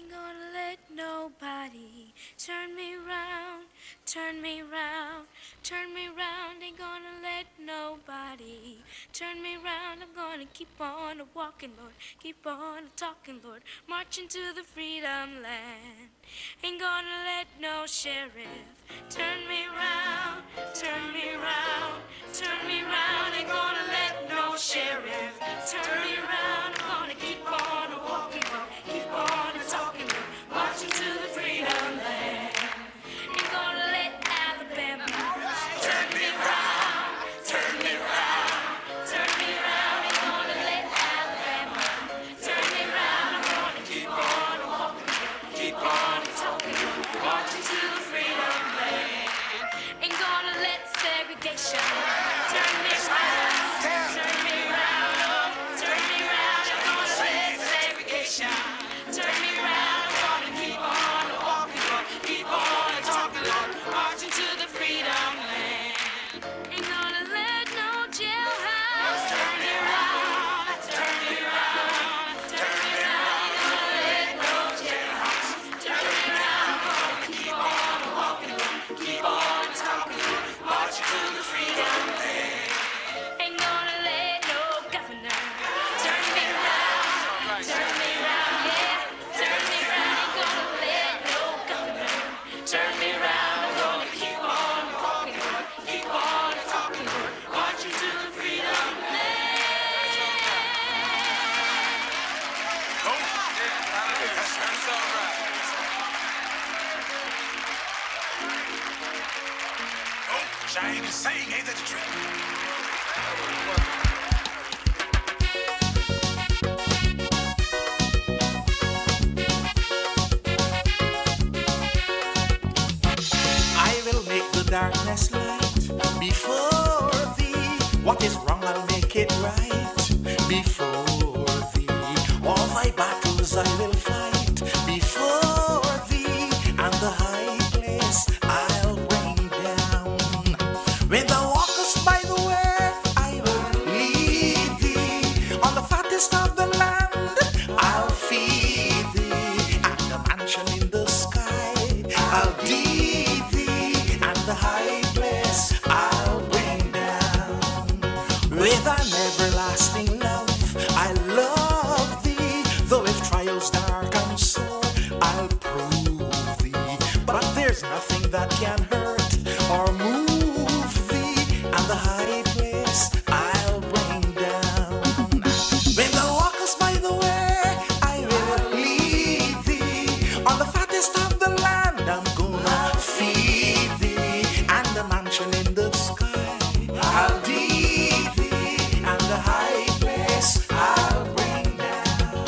ain't gonna let nobody turn me round, turn me round, turn me round. Ain't gonna let nobody turn me round. I'm gonna keep on walking, Lord, keep on talking, Lord, marching to the freedom land. Ain't gonna let no sheriff turn me round, turn me round, turn me round. Ain't gonna let no sheriff turn me round. I'm gonna keep on walking, Lord, keep on talking, Lord, marching to the freedom land. Ain't gonna let Alabama turn me round, turn me round, turn me round. Ain't gonna let Alabama turn me round. I'm gonna keep on walking, Lord, keep on talking, Lord, marching to the freedom land. Ain't gonna let segregation turn me round, turn me round, oh, turn me round. Ain't gonna let segregation turn me round. I'm gonna keep on walking, Lord, keep on talking, Lord, marching to the freedom land. Ain't gonna let no jailhouse turn me round, turn me round, turn me round. Ain't gonna let no jailhouse turn me round. I'm gonna keep on walking, Lord, keep on talking, Lord, marching to the freedom land. Ain't gonna let no governor turn me round, turn me round, yeah, turn me round. Ain't gonna let no governor turn me round. I'm gonna keep on walking, Lord, keep on talking, Lord, marching to the freedom land. That's all right. Oh, shine and sing, ain't that the trick? I will make the darkness light before thee. What is wrong, I'll make it right before thee. All thy battles I will fight before thee, and the high place I'll bring down. When thou walkest by the way, I will lead thee. On the fattest of the land, I'll feed thee. And the mansion in the sky, I'll deed thee. And the high place I'll bring down. With an everlasting love, I love thee. Though if trials dark and sore, I'll prove thee. But there's nothing that can hurt or move thee. And the high place I'll bring down. When thou walkest by the way, I will lead thee. On the fattest of the land, I'm gonna feed thee. And the mansion in the sky, I'll deed thee. And the high place I'll bring down.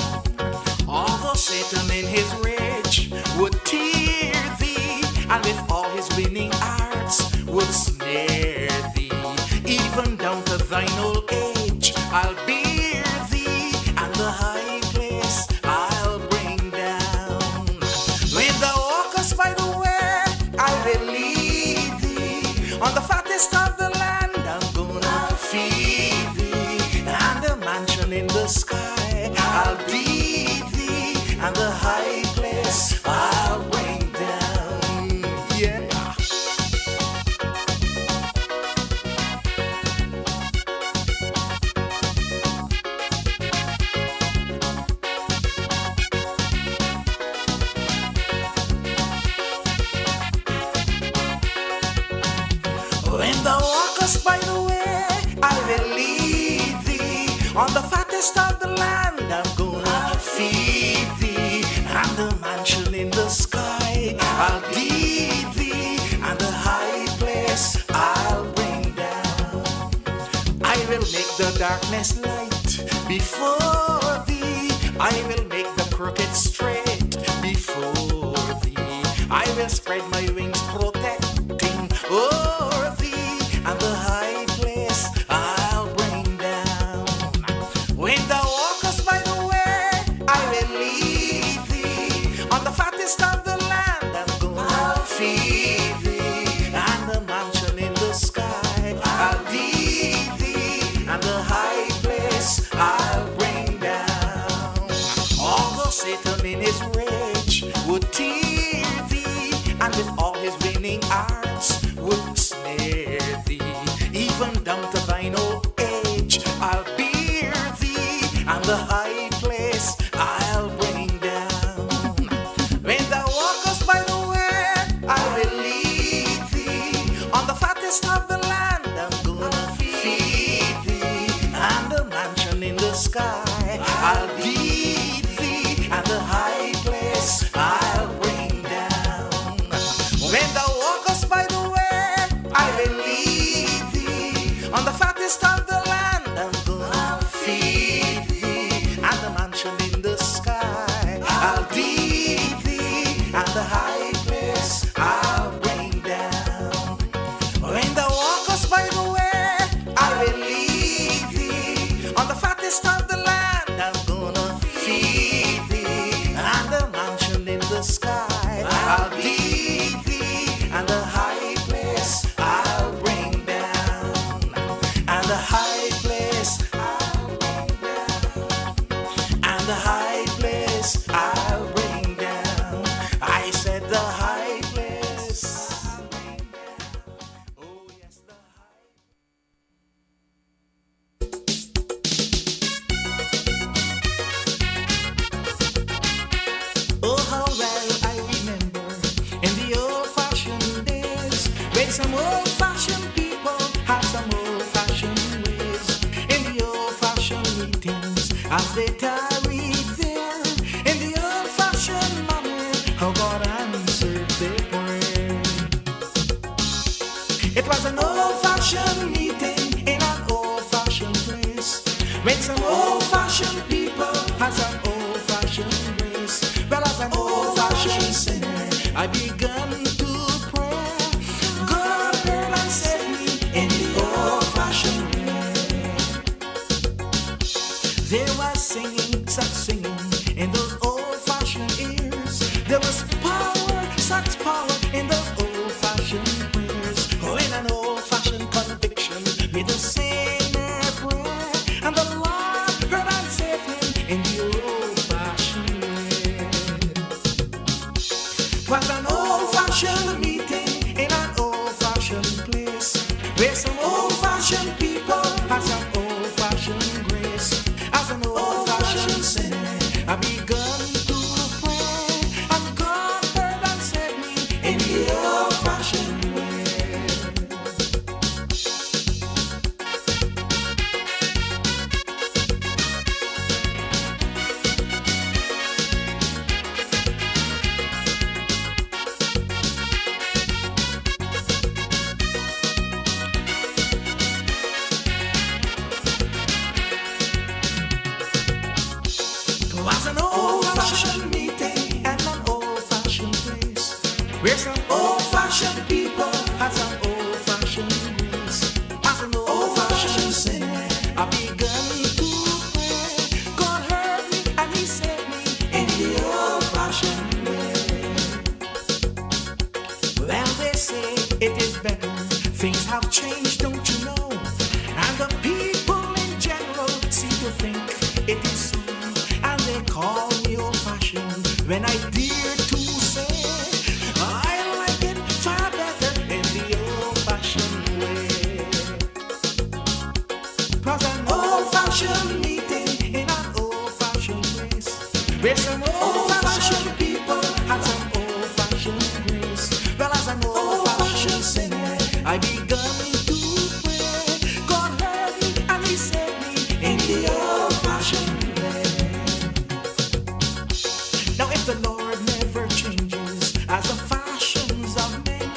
Although Satan in his rage would tear thee, and with all his winning arts would snare thee, even down to thine old age, I'll bear thee. And the high place I'll bring down. When thou walkest by the way, I will lead thee. On the fattest of the land, I'm gonna feed thee. And the mansion in the sky, I'll deed thee. And the high place I'll bring down. Yeah. When thou walkest by the way, I will lead thee. On the fattest of the land, I'm gonna feed thee. And the mansion in the sky, I'll deed thee. And the high place I'll bring down. I will make the darkness light before thee. I will make the crooked straight before thee. I will spread my wings protecting o'er thee. And the high place I'll bring down. When thou walkest by the way, I will lead thee. On the fattest of the land, I'm gonna feed thee. And the mansion in the sky, I'll deed thee. And the high place I'll bring down. Although Satan the high place I'll bring down. When thou walkest by the way, I will lead thee. On the fattest of the land, I'm gonna feed thee. And a mansion in the sky, I'll lead thee. And the high place I'll bring down. When thou walkest by the way, I will lead thee. On the fattest of the land, I'm gonna feed thee. And the mansion in the sky, I'll lead thee. And the high place I'll bring down. When thou walkest by the way, I will lead thee. On the fattest of the land, I'm gonna feed thee. And the mansion in the sky, I'll lead thee. And the high place I'll bring down. And the high place I'll bring down. And the high place I'll bring down. I said the high place I'll bring down. Oh yes, the high. Oh, how well I remember in the old-fashioned days when some old-fashioned people had some old-fashioned ways. In the old-fashioned meetings, as they tarried there, in the old-fashioned manner, how God answered their prayer. It was an old-fashioned meeting in an old-fashioned place when some old-fashioned people had some old-fashioned grace. Well, as an old-fashioned sinner, I began to pray. God heard and set me in the old-fashioned way. There was singing, such singing in those old-fashioned ears. There was power, such power in those old-fashioned prayers. Oh, in an old-fashioned conviction, with the sinner pray, and the Lord heard and saved him in the old-fashioned way. Was an old-fashioned meeting in an old-fashioned place where some old-fashioned people had some old-fashioned grace. As an old-fashioned sinner, I begun to pray, and God heard and saved me in the old-fashioned way. It was an old-fashioned meeting and an old-fashioned place where some old-fashioned people had some old-fashioned grace. As an old-fashioned sinner, I began to pray. God heard me and He saved me in the old-fashioned way. Well, they say it is better. Things have changed, don't you know? And the people in general seem to think it is so. And they call me old-fashioned when I dare to say I like it far better in the old-fashioned way. 'Twas an old-fashioned meeting in an old-fashioned place where some old-fashioned people had some old-fashioned grace. Well, as an old-fashioned sinner, I began to pray. God heard me and He saved me in the old-fashioned way. Now if the Lord never changes as the fashions of men,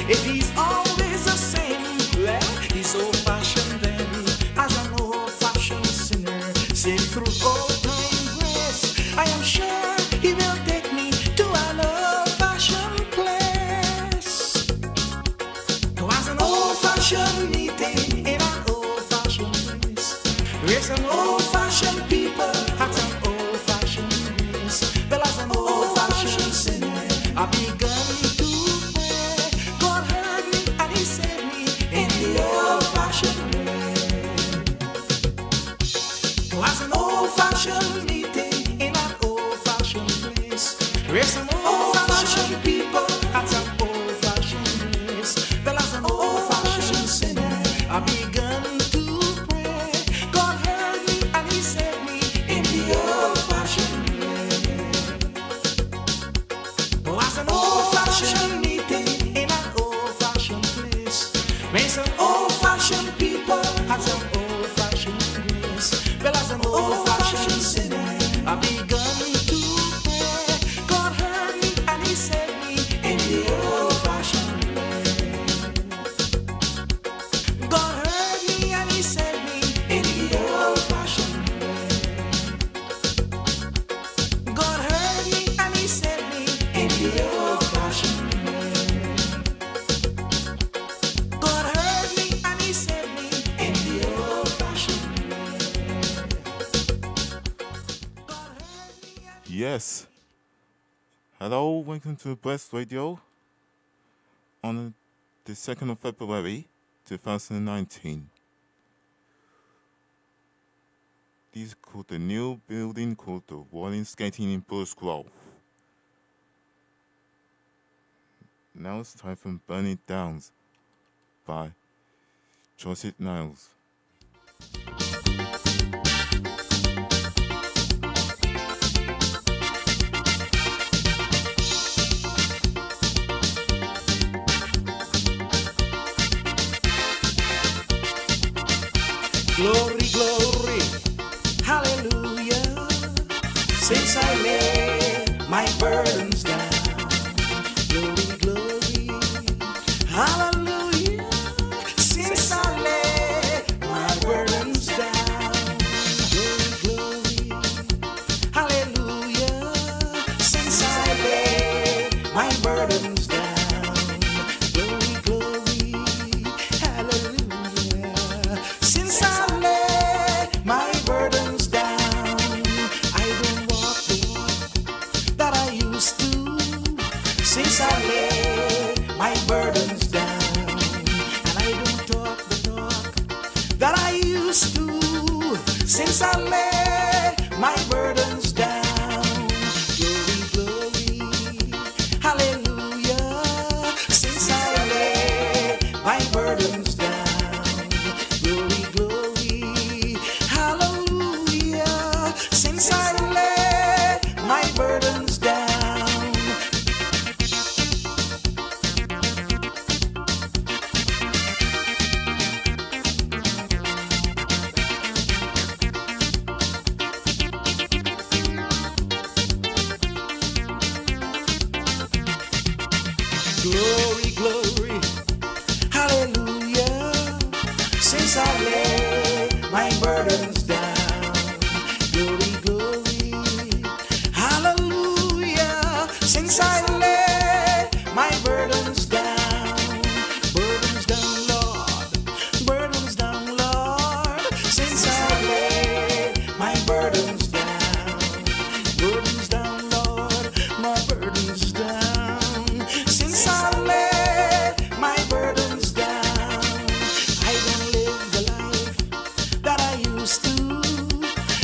if He's always the same, well, He's old-fashioned then. As an old-fashioned sinner, saved through old-time grace, I am sure He will take me to an old-fashioned place. It was an old-fashioned meeting in an old-fashioned place where some old-fashioned people had some old-fashioned grace. Well, as an old-fashioned sinner, I began to pray. God heard me and He saved me in the old-fashioned way. It was an old-fashioned meeting in an old-fashioned place where some old-fashioned people had some old-fashioned grace. Well, as an old-fashioned sinner, I began to pray. God heard me and He saved me in Yes. Hello, welcome to Blessed Radio on the 2nd of February 2019. This is called the new building called the Rolling Skating in Bush Grove. Now it's time for Burn It Down by Joseph Niles. Glory, glory, hallelujah. Since I laid my burdens down. Glory, glory, hallelujah. Since I laid my burdens down. Glory, glory, hallelujah. Since I laid my burdens down. Glory, glory, hallelujah. Since I laid my burdens down, I don't walk the walk that I used to. Since I laid my burdens down, and I don't talk the talk that I used to. Since I laid my burdens down, glory, glory, hallelujah. Since I laid my burdens down, glory, glory, hallelujah. Since I laid my burdens down. Glory, glory, hallelujah. Since I laid my burdens down. Glory, glory, hallelujah. Since I laid my burdens down. Burdens down, Lord. Burdens down, Lord. Since I laid my burdens down. Burdens down, Lord. My burdens down. Since I laid my burdens down, I don't live the life that I used to.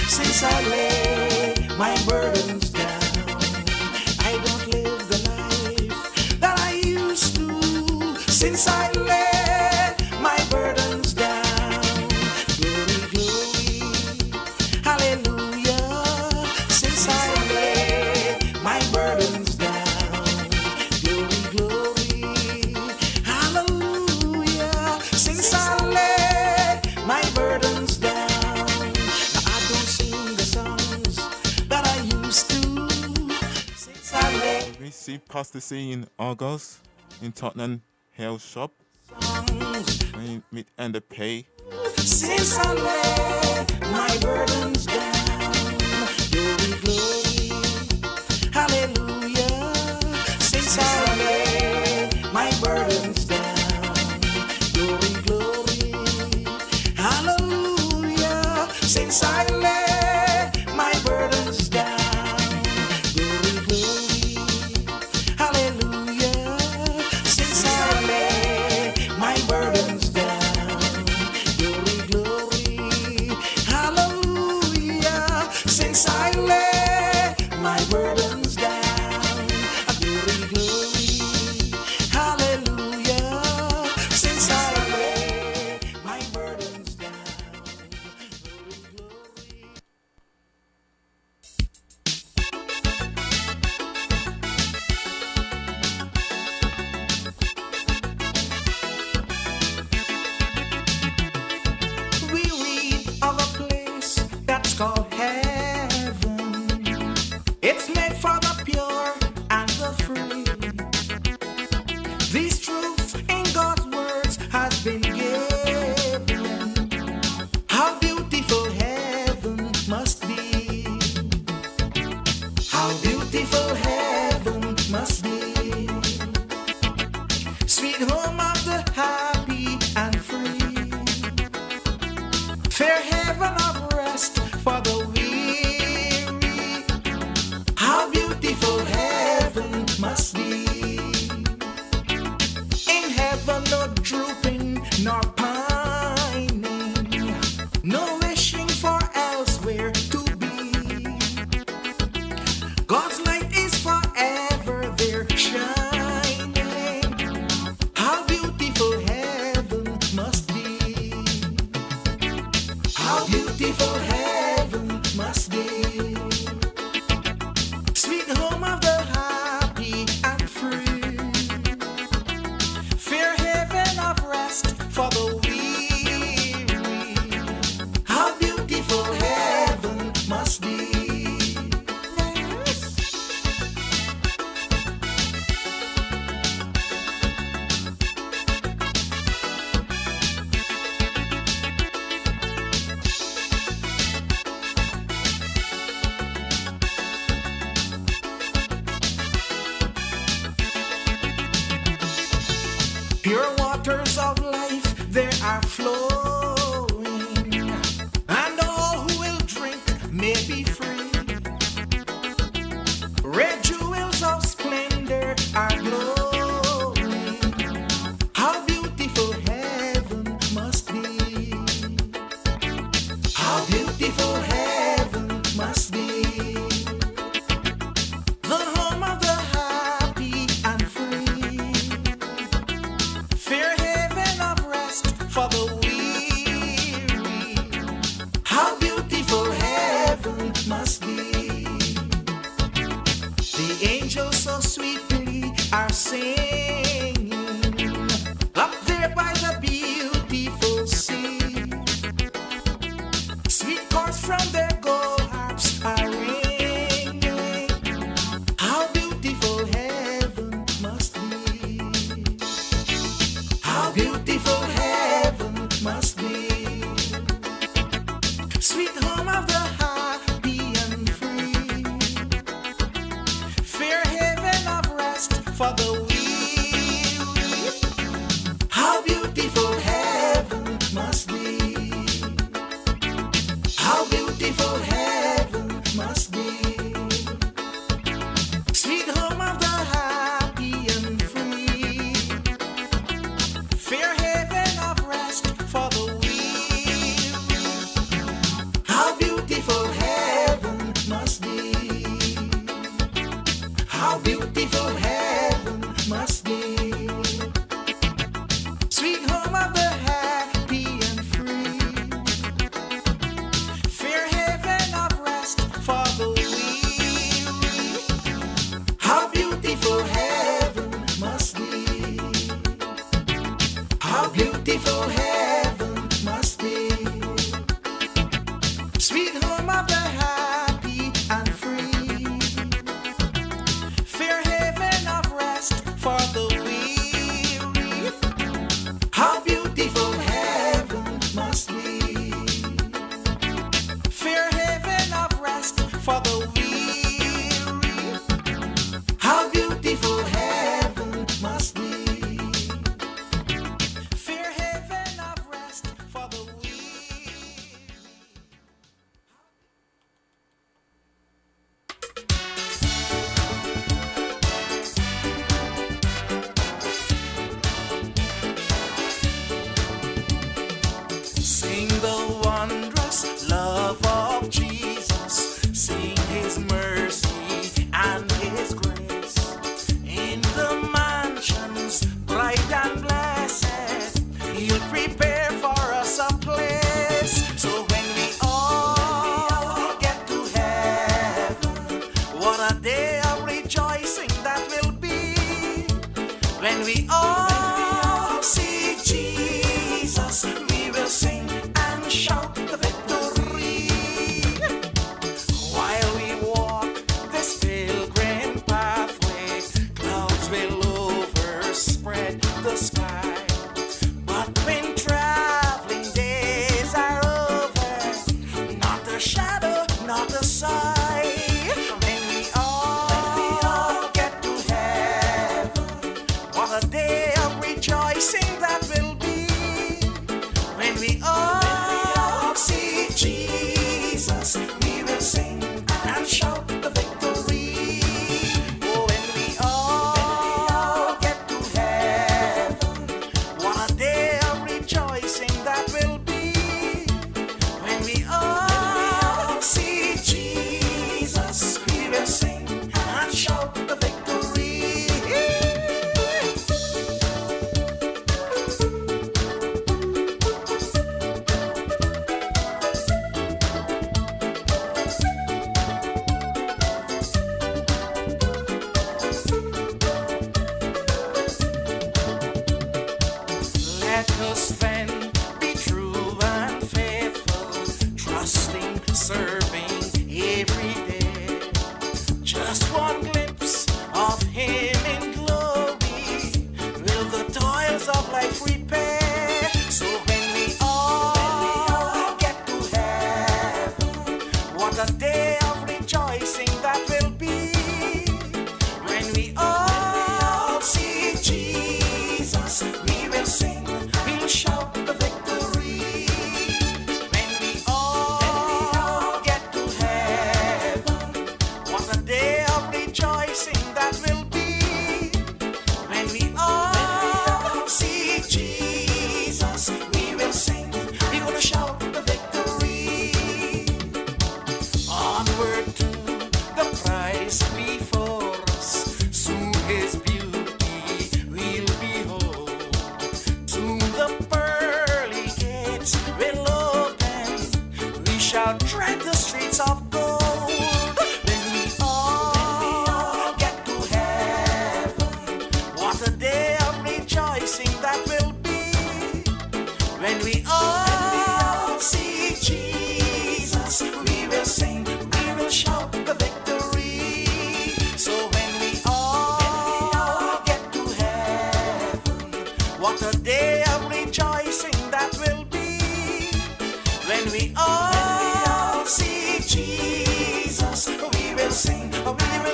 Since I laid my burdens down, I don't live the life that I used to. Since I laid my burdens down, glory, glory, hallelujah. Since I laid my burdens down, glory, glory, hallelujah. Since I laid my burdens down. Now I don't sing the songs that I used to. Since I laid We see Pastor C in Argos in Tottenham Hale Shop. songs. We meet and the pay. Since I laid my burdens down, glory, glory, hallelujah. Since I laid my burdens down, glory, glory, hallelujah. Since I laid my burdens down, glory, glory, hallelujah. Since I laid my burdens down, glory, glory, hallelujah. Since I laid my burdens down, glory, glory, hallelujah. Since I laid my burdens down, glory, glory. We read of a place that's called heaven. It's made for the pure and the free. These truths in God's words has been given. How beautiful heaven must be. How beautiful heaven must be. Sweet home of the happy and free. Fair heaven of rest for the weary. Pure waters of life, they are flowing, and all who will drink may be free. Red jewels of splendor are glowing. How beautiful heaven must be. How beautiful heaven must be. The home of the happy and free. Fair haven of rest for the weary. How beautiful heaven must be. The angels so sweetly are singing up there by the beautiful sea. Sweet chords from their gold harps are ringing. How beautiful heaven must be. How beautiful heaven must be. Sweet home of the happy and free. Fair haven of rest for the weary. How beautiful heaven must be. How beautiful heaven must be. Sweet home of the happy and free. Fair haven of rest for the weary. How beautiful heaven must be. How beautiful heaven must be. Sweet home of the happy and free. Fair haven of rest for the weary. How beautiful heaven must be. How beautiful heaven must be. Sweet home of the happy and free. Fair haven of rest for the weary. How beautiful heaven must be. Fair haven of rest for the weary. How beautiful heaven must be. Fair haven of rest for the weary. Sing the wondrous love of Jesus. Sing his mercy and his grace. In the mansions bright and blessed, he'll prepare for us a place. So when we all get to heaven, what a day of rejoicing that will be. When we all see Jesus, we will sing and shout the victory. While we walk this pilgrim pathway, clouds will overspread the sky. But when traveling days are over, not a shadow, not a sigh. When we all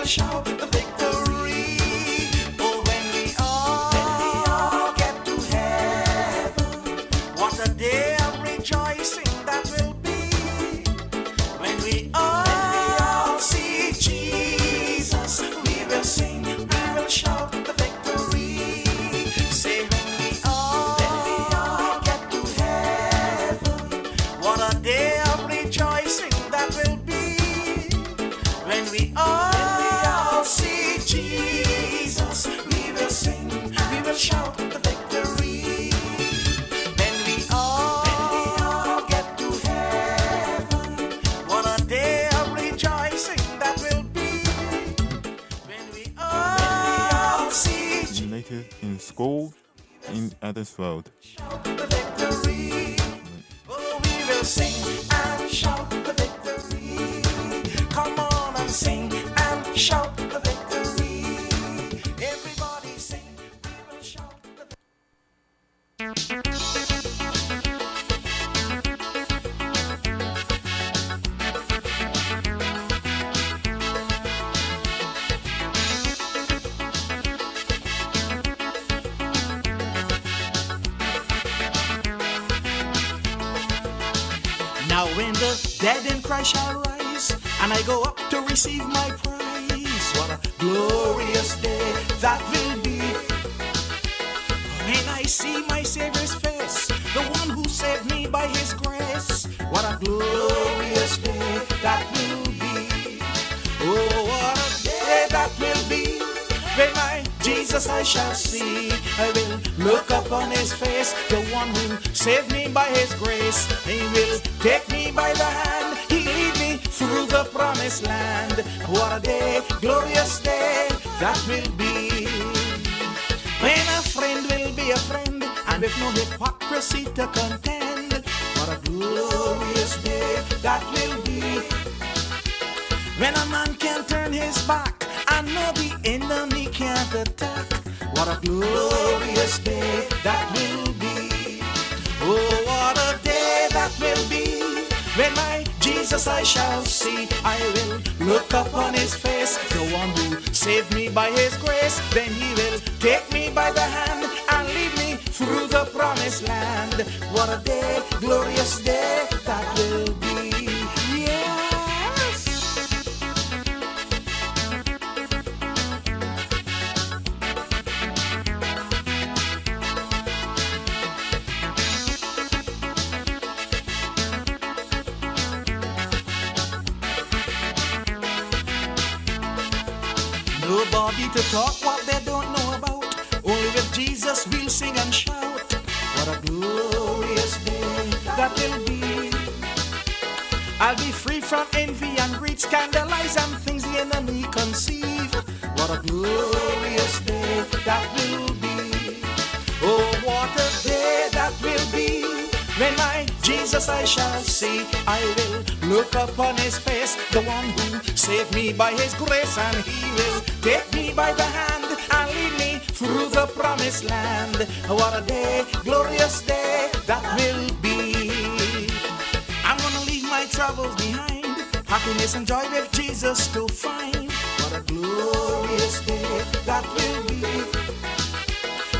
will shout the victory. Oh, when we all get to heaven, what a day of rejoicing that will be. When we all see Jesus, we will sing, we will shout the victory. Say when we all get to heaven, what a day of rejoicing that will be. When we all see Jesus, we will sing, we will shout the victory. When we all get to heaven, what a day of rejoicing that will be. When we all see Jesus, Native in school in Addersfield. shout the victory. Oh, we will sing and shout the victory. Come on and sing and shout the victory. Everybody sing, we will shout the victory. Now when the dead in Christ shall rise, and I go up to receive my prize, what a glorious day that will be. When I see my Savior's face, the one who saved me by His grace, what a glorious day that will be. Oh, what a day that will be. When my Jesus I shall see, I will look upon His face, the one who saved me by His grace. He will take me by the hand, He lead me through the promised land. What a day, glorious day that will be. When a friend will be a friend, and with no hypocrisy to contend. What a glorious day that will be. When a man can turn his back and know the enemy can't attack. What a glorious day that will be. Oh, what a day that will be. When my Jesus I shall see, I will look upon His face, the one who saved me by His grace. Then He will take me by the hand and lead me through the promised land. What a day, glorious day that will be. Yes. Nobody to talk what they don't know about. Only with Jesus we'll sing and shout. What a glorious day that will be. I'll be free from envy and greed, scandalize and things the enemy conceive. What a glorious day that will be. Oh, what a day that will be. When my Jesus I shall see, I will look upon His face, the one who saved me by His grace, and He will take me by the hand and lead me through the promised land. What a day, glorious day that will be. I'm gonna leave my troubles behind, happiness and joy with Jesus to find. What a glorious day that will be.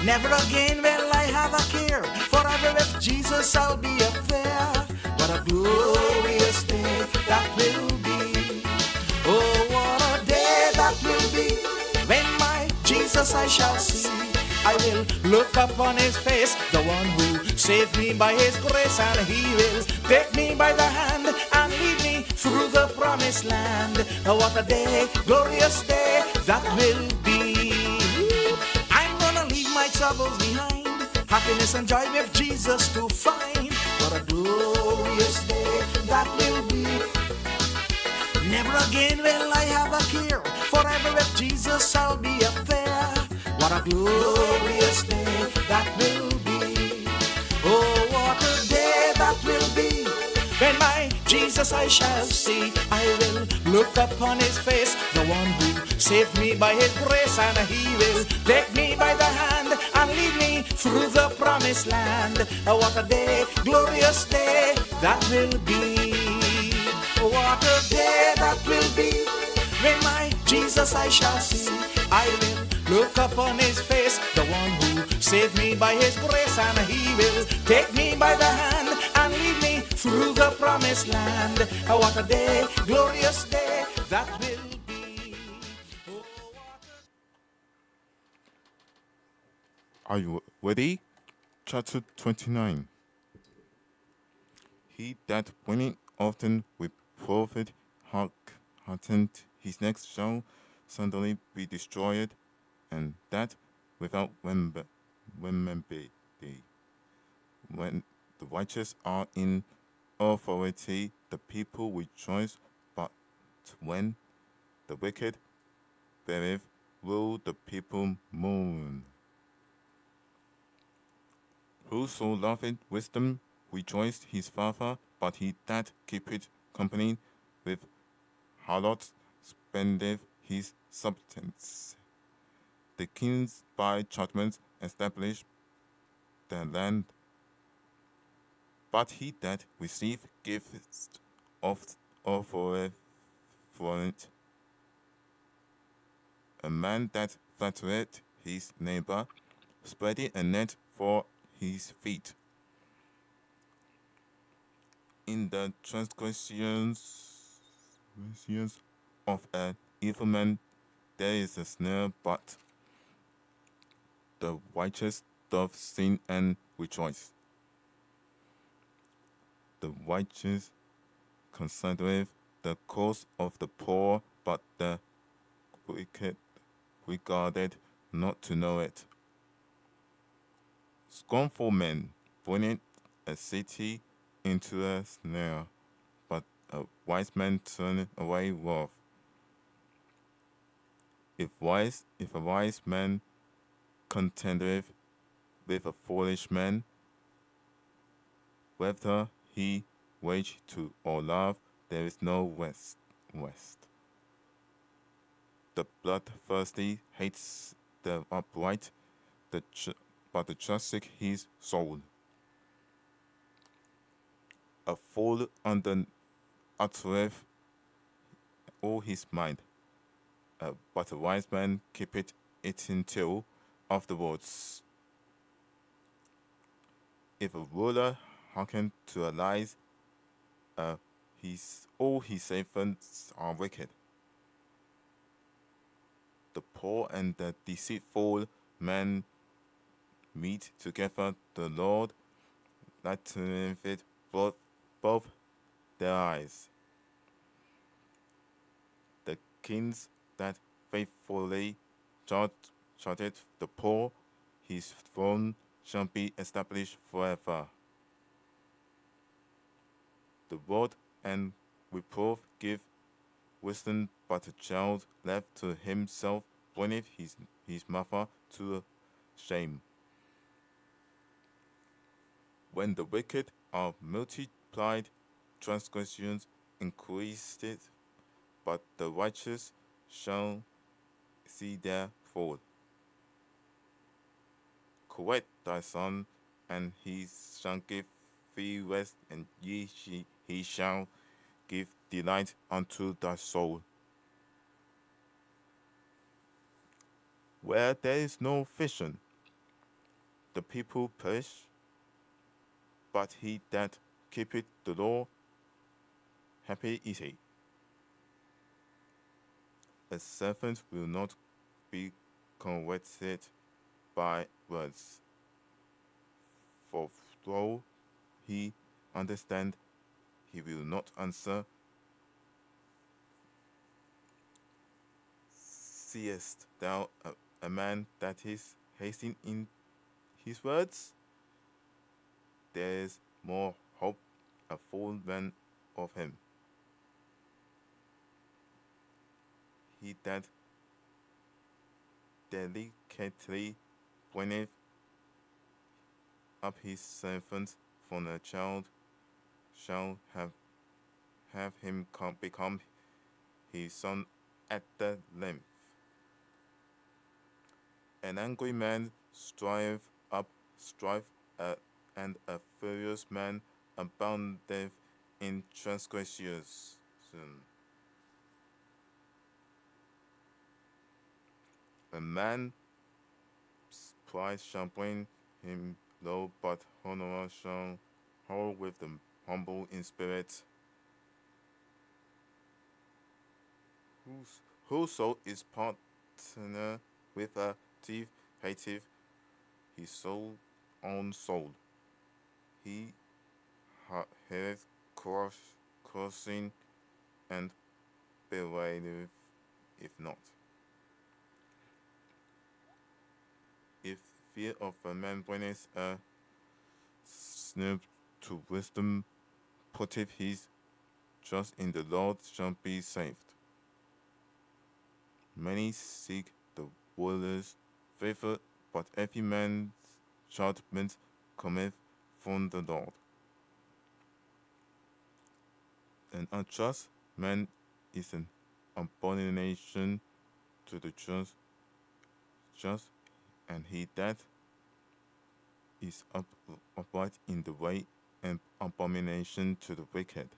Never again will I have a care, forever with Jesus I'll be up there. What a glorious day that will be. Oh, what a day that will be. When my Jesus I shall see, I will look upon His face, the one who saved me by His grace, and He will take me by the hand and lead me through the promised land. What a day, glorious day that will be. I'm gonna leave my troubles behind, happiness and joy with Jesus to find. What a glorious day that will be. Never again will I have a care, forever with Jesus I'll be up there. What a glorious day that will be. Oh, what a day that will be. When my Jesus I shall see, I will look upon His face, the one who saved me by His grace, and He will take me by the hand and lead me through the promised land. What a day, glorious day that will be. What a day that will be. When my Jesus Jesus I shall see. I will look upon his face, the one who saved me by his grace, and he will take me by the hand and lead me through the promised land. Oh, what a day, glorious day that will be. Oh, Are you ready? Chapter 29. He that winneth often with profit hastened his next shall suddenly be destroyed, and that without remember. When the righteous are in authority, the people rejoice, but when the wicked beareth rule, the people mourn. Whoso loveth wisdom rejoiced his father, but he that keepeth company with harlots spendeth his substance. The kings by judgment establish the land, but he that receiveth gifts offereth for it. A man that flattereth his neighbor spreadeth a net for his feet. In the transgressions of an evil man there is a snare, but the righteous doth sin and rejoice. The righteous considereth the cause of the poor, but the wicked regarded not to know it. Scornful men bring a city into a snare, but a wise man turneth away wrath. If a wise man contendeth with a foolish man, whether he wage to or laugh, there is no rest. The bloodthirsty hates the upright, but the just seek his soul. A fool uttereth all his mind, but a wise man keepeth it until afterwards. If a ruler hearken to a lies, all his servants are wicked. The poor and the deceitful man meet together, the Lord lighteneth both their eyes. The kings that faithfully judgeth the poor, his throne shall be established forever. The rod and reproof give wisdom, but a child left to himself bringeth his mother to shame. When the wicked are multiplied, transgressions increaseth, but the righteous shall see their fall. Correct thy son, and he shall give thee rest, and he shall give delight unto thy soul. Where there is no vision, the people perish, but he that keepeth the law, happy is he. A servant will not be corrected by words, for though he understand, he will not answer. Seest thou a man that is hasting in his words? There is more hope a fool than of him. He that delicately bringeth up his servant from a child shall have him become his son at the length. An angry man strive, and a furious man aboundeth in transgressions. A man prize champagne him low, but honor shall hold with the humble in spirit. Whoso is partner with a thief hateth his soul own soul. He hath crossing and believeth if not. If fear of a man bringeth a snare to wisdom, putteth his trust in the Lord shall be saved. Many seek the ruler's favor, but every man's judgment cometh from the Lord. An unjust man is an abomination to the just, and he that is upright in the way, an abomination to the wicked.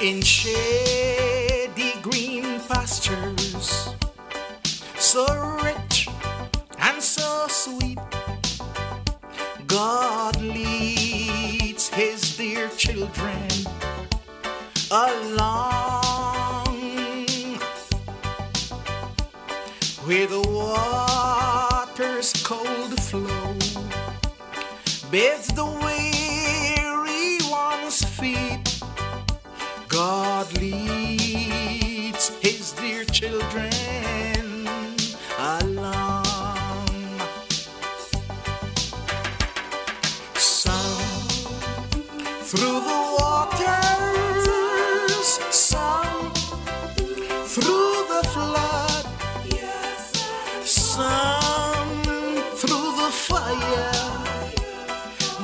In shady green pastures, so rich and so sweet, God leads his dear children along, where the water's cold flow bathes the weary one's feet. God leads his dear children along. Some through the waters, some through the flood, some through the fire,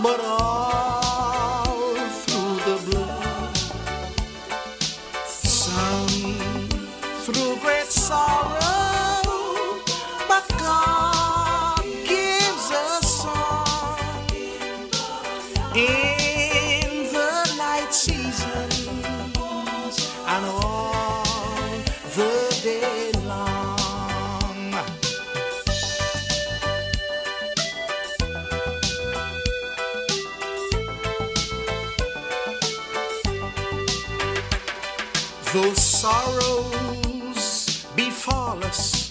but all through the blood. Through great sorrow, but God gives us song in the night season and all the day long. Though sorrows befall us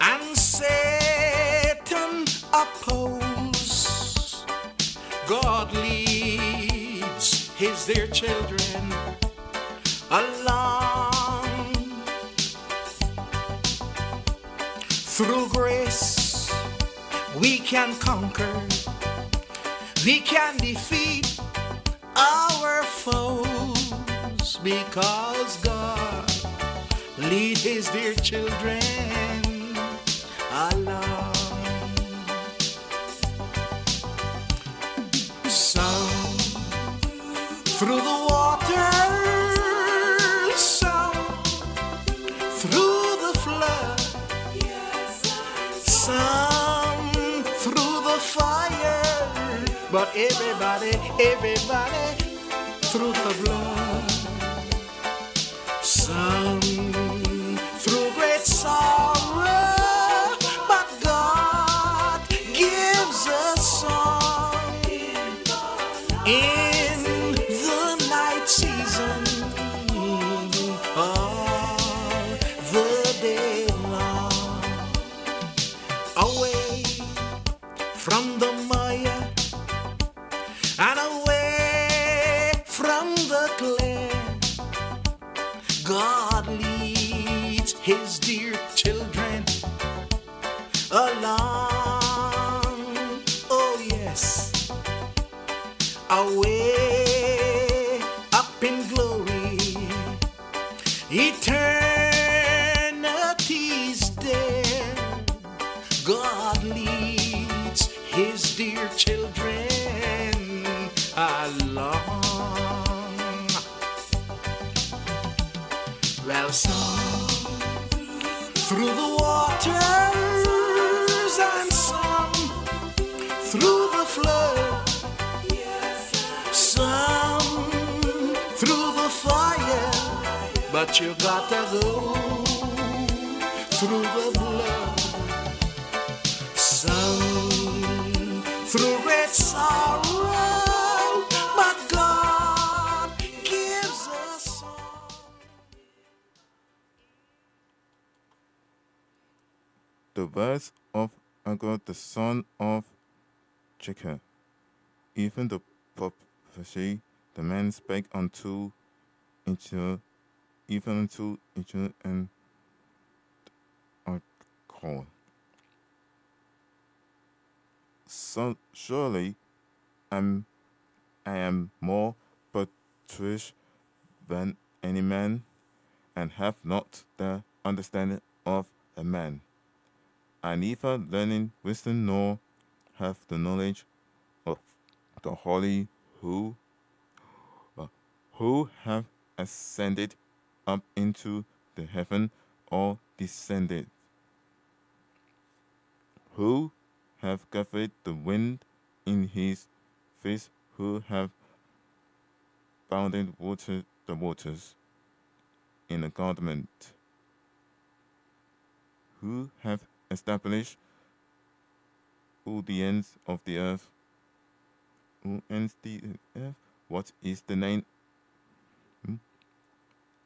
and Satan oppose, God leads his dear children along. Through grace we can conquer, we can defeat our foes, because God lead his dear children along. Some through the water, some through the flood, some through the fire, but everybody through the blood. Some through great sorrow, but God gives us song in the night season, all the day long. Away from the mire and away from the clay, God leads his dear children along. Oh yes, away up in glory, eternity's there. God leads his dear children along. Well, some through the waters and some through the flood, some through the fire, but you gotta go through the blood, some through great sorrow, but God gives us song. The words of Agur, the son of Jacob, even the prophecy, the man spake unto Israel, even unto Israel and Agur. So surely I am more patrish than any man, and have not the understanding of a man. I neither learning wisdom nor have the knowledge of the holy who have ascended up into the heaven or descended, who have gathered the wind in his face, who have bounded the waters in a garment, who have established all the ends of the earth. Who ends the earth? What is the name?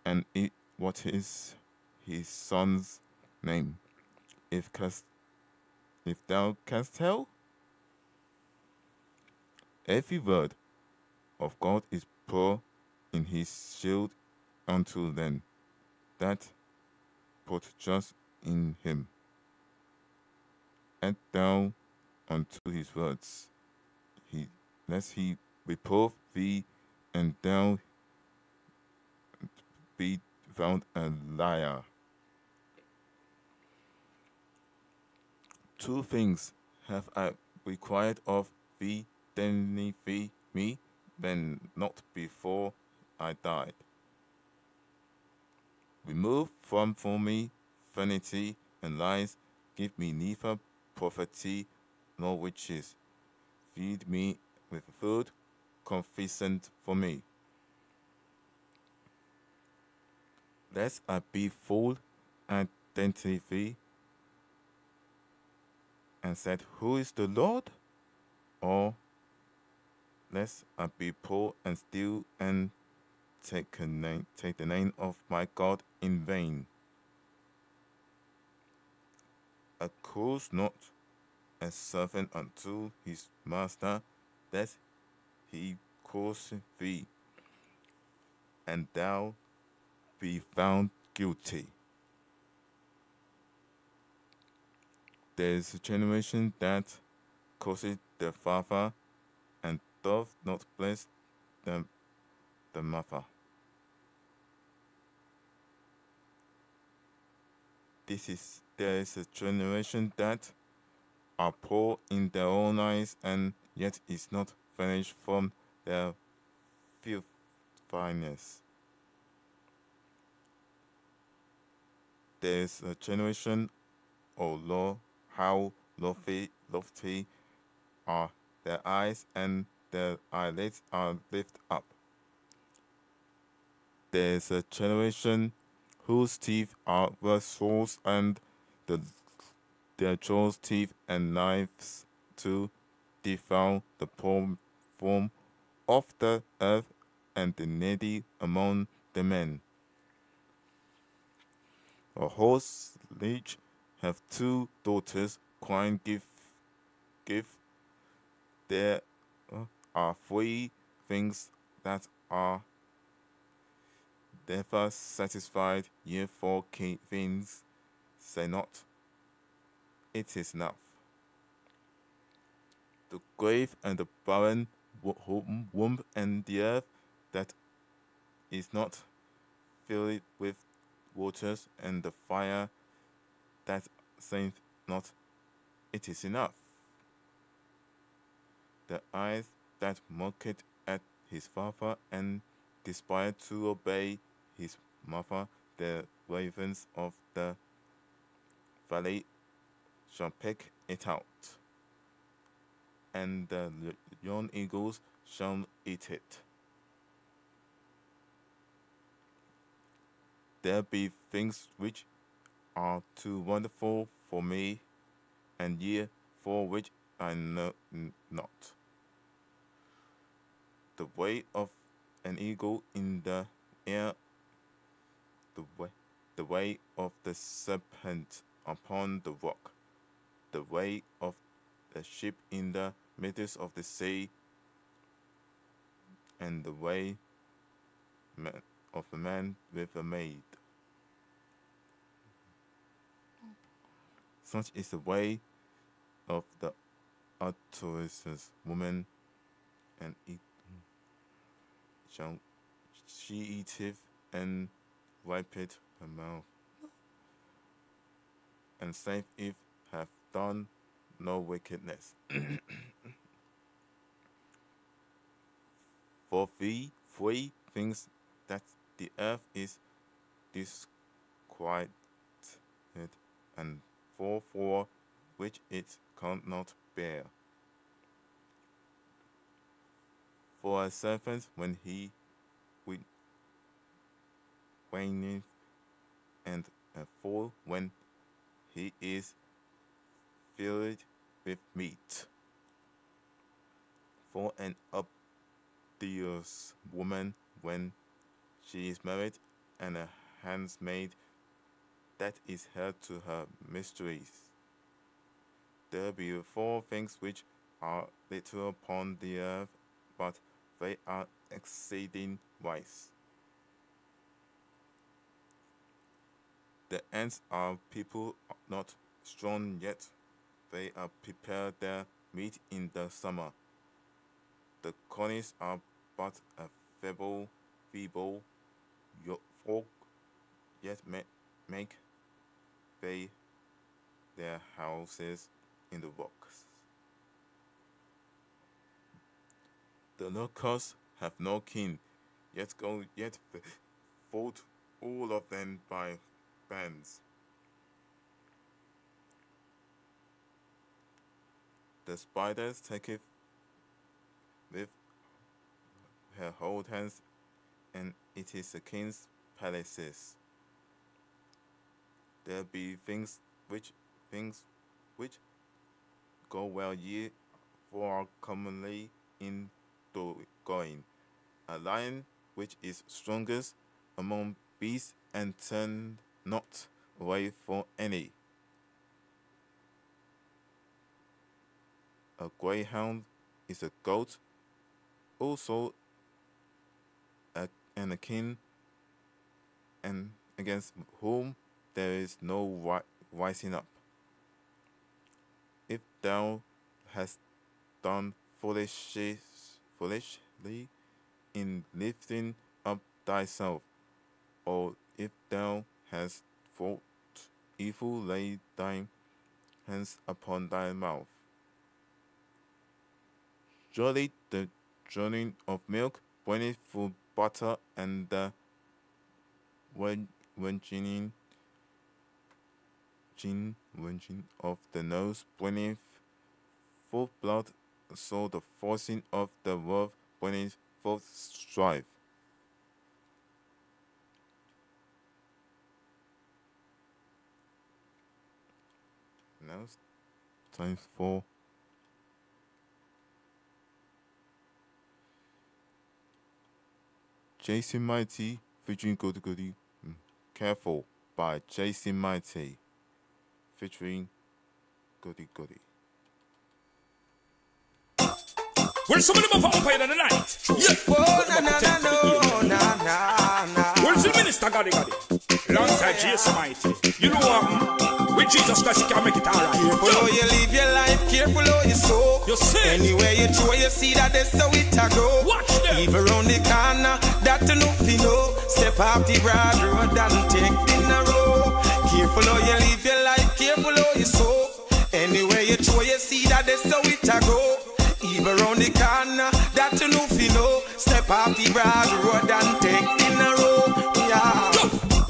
And what is his son's name? If thou canst tell, every word of God is pure in his shield unto them that put trust in him. Add thou unto his words, lest he reprove thee, and thou be found a liar. Two things have I required of thee, deny me, when not before I died. Remove from me vanity and lies, give me neither poverty nor riches. Feed me with food sufficient for me, lest I be full identity and said, who is the Lord? Or lest I be poor and steal and take the name of my God in vain. Accuse not a servant unto his master, lest he cause thee, and thou be found guilty. There is a generation that curses the father and doth not bless the mother. There is a generation that are poor in their own eyes, and yet is not furnished from their filthiness. There is a generation, O Lord, how lofty are their eyes, and their eyelids are lifted up. There is a generation whose teeth are with swords, and their jaws teeth and knives to devour the poor form of the earth and the needy among the men. A horse leech have two daughters, crying, give. There are three things that are never satisfied, yet four things say not, it is enough. The grave and the barren womb and the earth that is not filled with waters, and the fire that saith not, it is enough. The eyes that mocked at his father and desired to obey his mother, the ravens of the valley shall peck it out, and the young eagles shall eat it. There be things which are too wonderful for me, and ye for which I know not. The way of an eagle in the air, the way of the serpent upon the rock, the way of the ship in the midst of the sea, and the way of a man with a maid. Such is the way of the adulterous woman, and she eateth and wipeth her mouth, and saith, if have done no wickedness. For three things that the earth is disquieted, and for which it cannot bear. For a serpent when he waneth, and a fool when he is filled with meat. For an obdurate woman when she is married, and a handmaid that is held to her mysteries. There be four things which are little upon the earth, but they are exceeding wise. The ants are people not strong, yet they are prepared their meat in the summer. The conies are but a feeble folk, yet make they their houses in the rocks. The locusts have no king, yet fought all of them by bands. The spider taketh with her whole hands, and it is the king's palaces. There be things which go well, ye for are commonly in going. A lion which is strongest among beasts, and turned not away for any. A greyhound is a goat, also and a king, and against whom there is no rising up. If thou hast done foolishly in lifting up thyself, or if thou hast thought evil, lay thine hands upon thy mouth. Surely the churning of milk bringeth forth butter, and the wrenching of the nose bringeth forth blood, so the forcing of the word bringeth forth strife. Now it's time for Jason Mighty featuring Goody Goody. Careful by Jason Mighty featuring Goody Goody. Where's some of them for umpire in the night? Yeah. Oh, na. Where's the minister, Goody Goody? Alongside Jason Mighty. You know what? With Jesus Christ, you can make it alright. Careful how you live your life, careful how you sow. You see? Anywhere you throw, you see that that's how it a go. Watch them. Even around the corner, that you know. Step off the broad road and take the narrow. Careful how you live your life, careful how you sow. Anywhere you throw, you see that that's how it a go. Even around the corner, that you know. Step off the broad road and take the narrow. Yeah.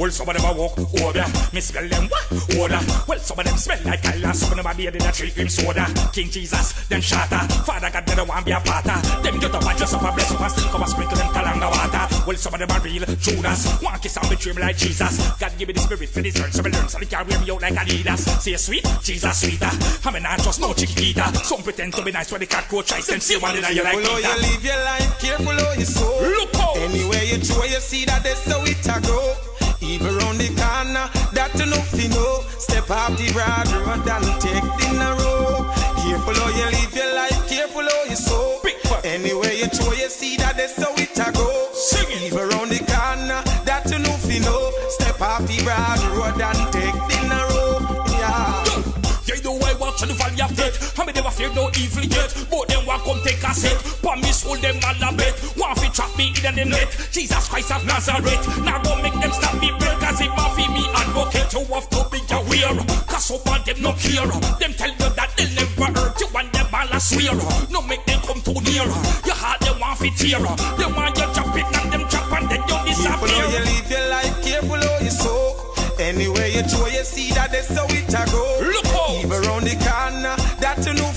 Well, some of them a walk over. Me smell them what? Order. Well, some of them smell like Allah. Some of them a beard in a tree cream soda. King Jesus, them shatter. Father God, they don't want be a patter. Them get up and dress up and bless up and still come and sprinkle them kalanga water. Well, some of them are real Judas. One kiss and betray me like Jesus. God give me the spirit for this turn, so me learn, so they can't wear me out like Adidas. Say sweet, Jesus sweeter. I mean, I just no chicken eater. Some pretend to be nice when they can't go try. Them say one in you like careful how you live your life, careful how you sow. Look out! Anywhere you throw, you see that that's how it a go. Even round the corner, that you know. Step off the broad road and take the narrow. Careful how you live your life, careful how you sow. Anywhere you throw, you see that that's how it a go. Sing it. Even round the corner, that you know. Step off the broad road and take the narrow. Yeah. Yeah, you know I walk to the valley of death. I me never fear no evil yet. But them want come take a set. But me soul them all a bet. Want fi trap me in the net. Jesus Christ of Nazareth. Now go make them stop me break. Cause if I fi me advocate, you have to be aware. Cause so far them no care. Them tell you that they'll never hurt you and them all a swear. No make them come too near. Your heart them want fi tear. They want you chop it and them chop and then you disappear. Careful how you live your life, careful how you sow. Anywhere you throw, you see that that's how it a go. Look out! Even round the corner, that you know.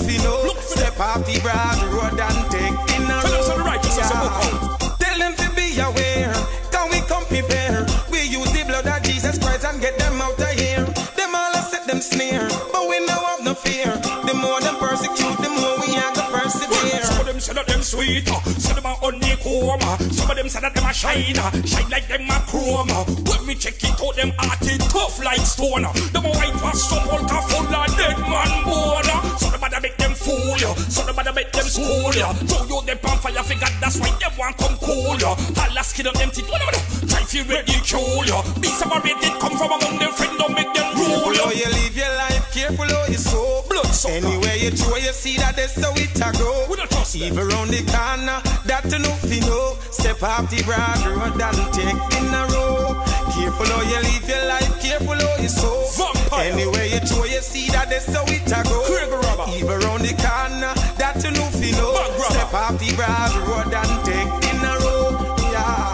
Step off the broad road and take the narrow. Tell them to the righteous as a book out. Tell them to be aware. Can we come prepare? We use the blood of Jesus Christ and get them out of here. Them all a set them snare, but we now have no fear. The more them persecute, the more we have to persevere. Some of them say that them sweet, some of them are honeycomb. Some of them say that them a shine like them a chrome. When me check it out, them hearted tough like stone. Them a white was so full of dead man bone. So the bother make them fool you, so the bother make them school you. Throw you them on fire, figure that's why them want come cool you. All the skin of them teeth, whatever. Try to ridicule you. Be separated, come from among them friends, don't make them rule Careful how you. you live your life, careful how you sow. Blood sucker. Anywhere you throw, you see that that's how it a go. We don't trust them. Even round the corner, that you know. Step off the broad road and take the narrow. Careful how you live your life, careful how you sow. Vampire. Anywhere you throw, you see that that's how it a go. Craig Robber. Even round the corner, that you know. Bad Robber. Step off the broad road and take the narrow. Yeah.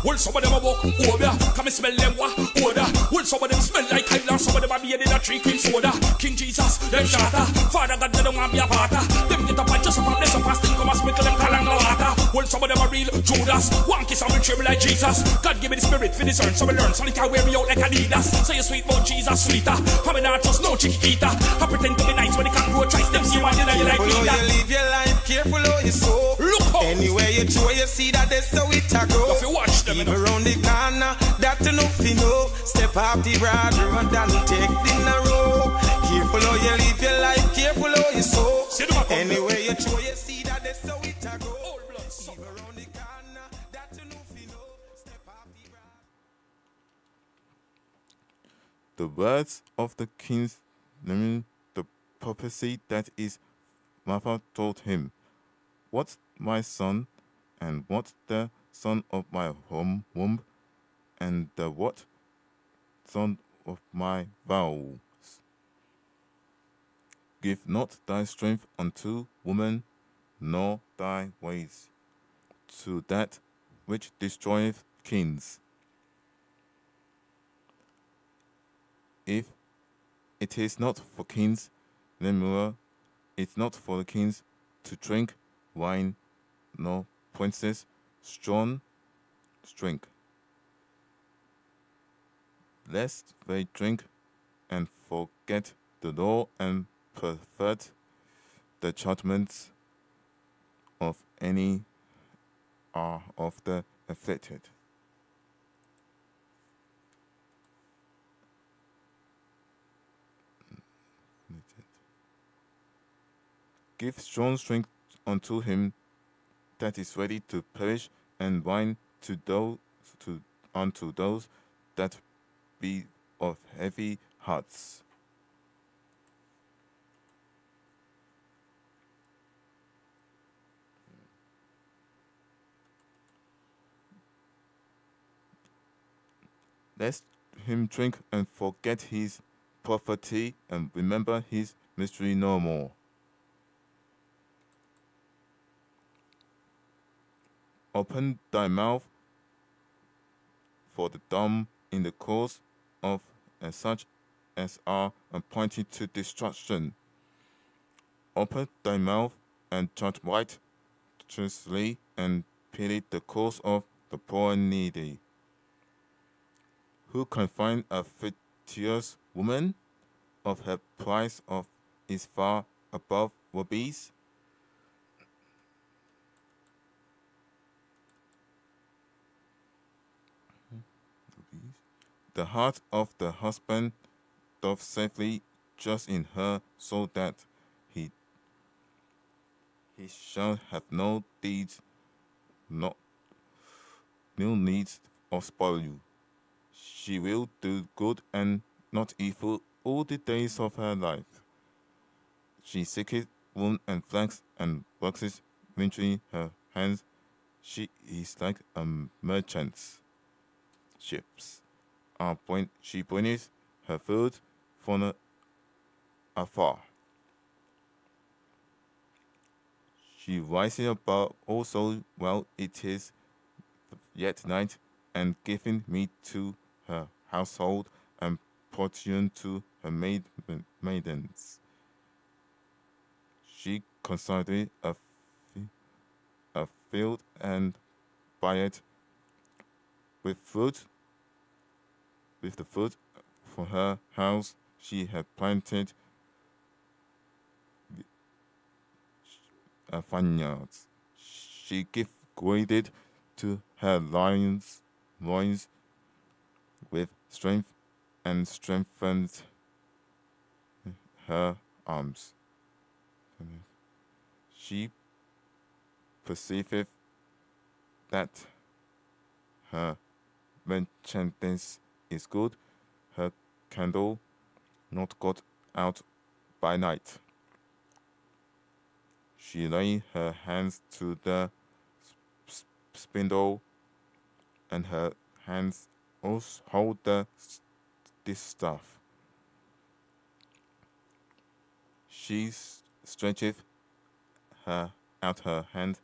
Well, some of them a walk over. Come and smell them what? Odor. Well, some of them smell like Highland. Some of them a beard in a tree cream soda. King Jesus, them shatter. Father God, they don't want be a patter. Them get up and just up and bless up and still come and sprinkle them kalanga water. Well, some of them are real Judas. One kiss and betray me like Jesus. God give me the spirit for this earn, so we learn. So they can't wear me out like Adidas. Say you sweet but Jesus sweeter. I mean, I just no chicken eater. I pretend to be nice when they can't grow twice. Them see one in you like Careful me. how you live your life, careful how you sow. Look out! Anywhere you throw, you see that that's how it a go. If you watch them, Even round the corner, that you know. Step off the broad road and take the narrow. Careful how you live your life, careful how you sow. See them a come Anywhere you throw, you see that that's how it a go. Old blood sucker. Even round the corner, that you know. Step off the broad. The words of the king's name, the prophecy that his mother told him, what my son, and what the son of my womb, and the what son of my vows. Give not thy strength unto woman, nor thy ways to that which destroyeth kings. If it is not for kings, neither it's not for the kings to drink wine, nor princes strong drink, lest they drink and forget the law and pervert the judgments of any of the afflicted. Give strong strength unto him that is ready to perish, and wine to unto those that be of heavy hearts. Lest him drink and forget his poverty, and remember his mystery no more. Open thy mouth for the dumb in the course of and such as are appointed to destruction. Open thy mouth and judge righteously and pity the cause of the poor and needy. Who can find a virtuous woman? Of her price of is far above rubies. The heart of the husband doth safely trust in her, so that he shall have no needs of spoil. She will do good and not evil all the days of her life. She seeketh wool and flax and waxes wintry her hands. She is like a merchant's ships. She bringeth her food from afar. She riseth about also while it is yet night, and giving meat to her household, and portion to her maidens. She considereth a field and buyeth with the fruit for her house. She had planted vineyards. She graded to her loins with strength, and strengthened her arms. She perceiveth that her merchandise is good, her candle not got out by night. She lay her hands to the spindle, and her hands also hold the distaff. She stretcheth out her hand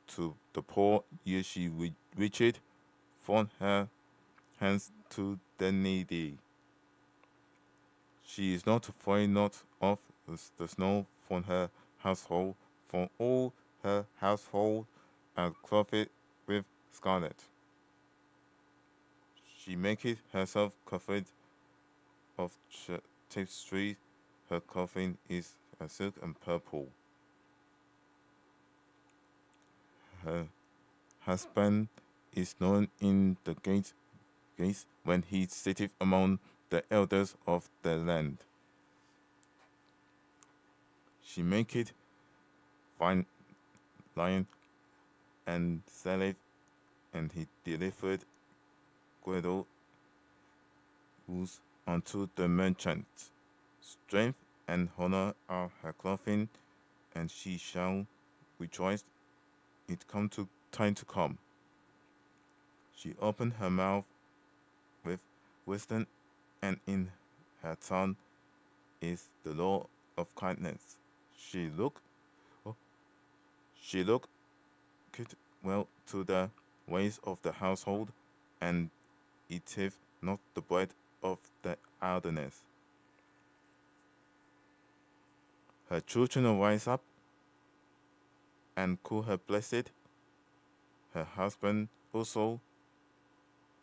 to the poor, ere she reacheth from her hands to the needy. She is not afraid not of the snow from her household, for all her household are clothed with scarlet. She maketh herself covered of tapestry. Her clothing is a silk and purple. Her husband is known in the gates when he sitteth among the elders of the land. She maketh fine lion and selleth, and he delivered girdles unto the merchant. Strength and honor are her clothing, and she shall rejoice it come to time to come. She opened her mouth with wisdom, and in her tongue is the law of kindness. She looked well to the ways of the household, and eateth not the bread of the idleness. Her children rise up and call her blessed, her husband also,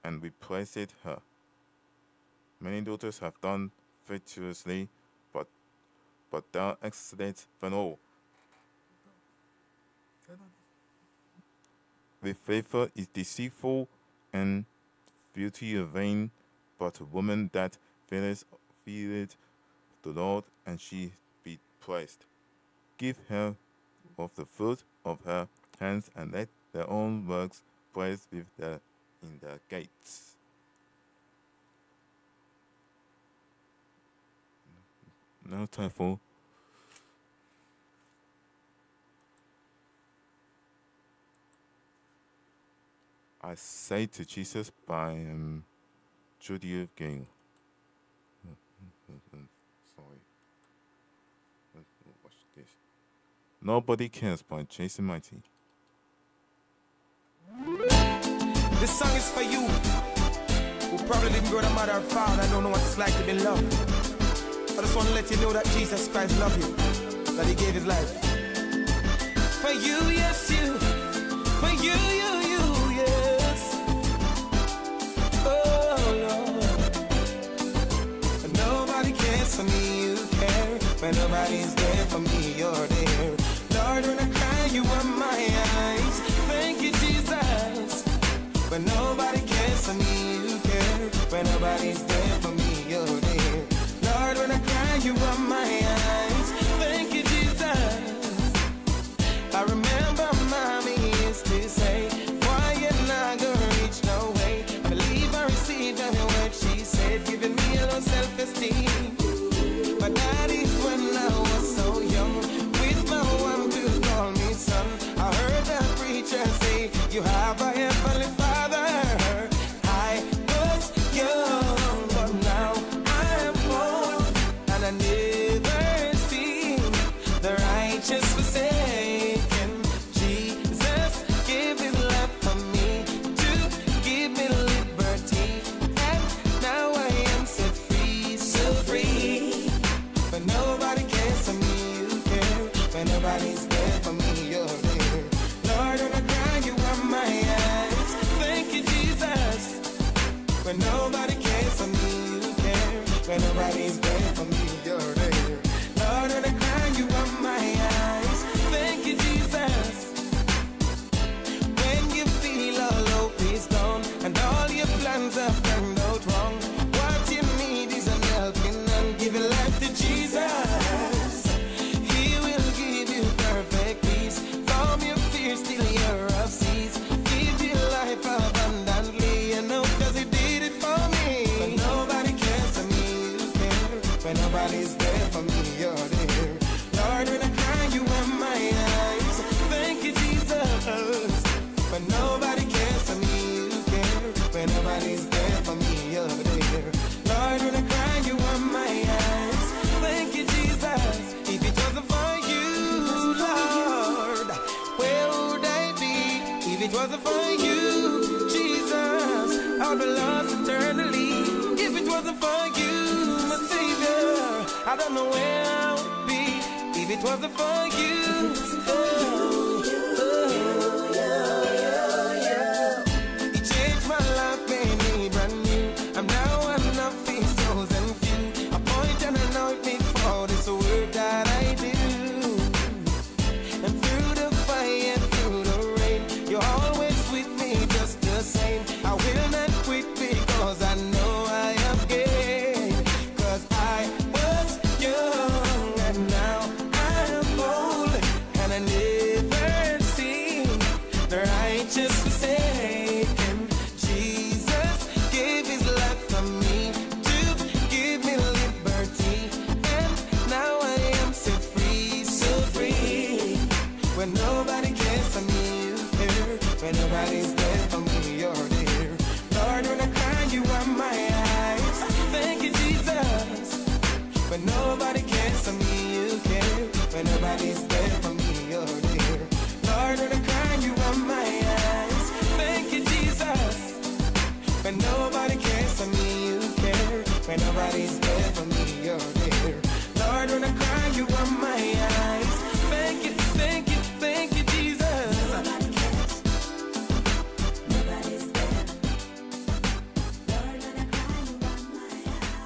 and we praised her. Many daughters have done virtuously, but thou excellest than all. With favor is deceitful, and beauty a vain, but a woman that feareth the Lord, and she be praised. Give her of the fruit of her hands, and let their own works praise in the gates. Now time for I Say to Jesus by Judy Gale. Sorry. Watch this. Nobody Cares by Jason Mighty. This song is for you who probably didn't grow a mother or father and don't know what it's like to be loved. I just want to let you know that Jesus Christ loved you, that he gave his life. For you, yes, you. For you, yes. Oh, Lord. But nobody cares for me, you care. When nobody's there for me, you're there. Lord, when I cry, you are my eyes. Thank you, Jesus. When nobody cares for me, you care. When nobody's there for me, you're there. Lord, when I cry, you are my eyes. Thank you, Jesus. I remember mommy used to say, why you're not gonna reach no way. I believe I received every word she said, giving me a low self-esteem. My daddy's when I was so young, with my one to call me son. I heard that preacher say, you have a heavenly father. I was young, but now I am old, and I never seen the righteous forsaken. Jesus gave his life for me to give me liberty, and now I am set free, so free. But nobody cares for me, you care. When nobody's there for me, you're there. Lord, when I cry, you are my eyes. Thank you, Jesus. When nobody cares for me, you care. When nobody's there for me, you're there. Lord, when I cry, you are my eyes. Thank you, Jesus. When you feel all hope is gone and all your plans have turned out wrong, what you need is an helping and give your life to Jesus. He will give you perfect peace. Calm your fears till you're of seas. Give you life abundantly, you know, cause he did it for me. But nobody cares for me, you care. When nobody's there for me, you're there. Lord, when I cry, you are my eyes. Thank you, Jesus. When nobody cares for me, you care. When nobody's there for me, you're there. Lord, when I cry, you are my eyes. Thank you, Jesus. If it wasn't for you, Lord, where would I be? If it wasn't for you, Jesus, I would be lost eternally. If it wasn't for you, my Savior, I don't know where I would be. If it wasn't for you, He changed my life, made me brand new. I'm now one of His chosen few. Appointed and anointed for this work that I do. And through the fire and through the rain, you're always with me just the same. I will not quit because I know I am gained. Cause I was young and now I am old, and I never seen the righteous forsaken. Jesus gave his life for me to give me liberty, and now I am set free, so free. When nobody cares for me, you care. When nobody's there for me, you're there. Lord, when I cry, you are my eyes. Thank you, Jesus. When nobody cares for me, you care. When nobody's there for me, you're there. Lord, when I cry, you are my eyes. Thank you, Jesus. When nobody cares for me, you care. When nobody's there for me, you're there. Lord, when I cry, you are my eyes. Thank you, thank you, thank you, Jesus. Nobody cares. Nobody's there. Lord, when I cry, you are my eyes.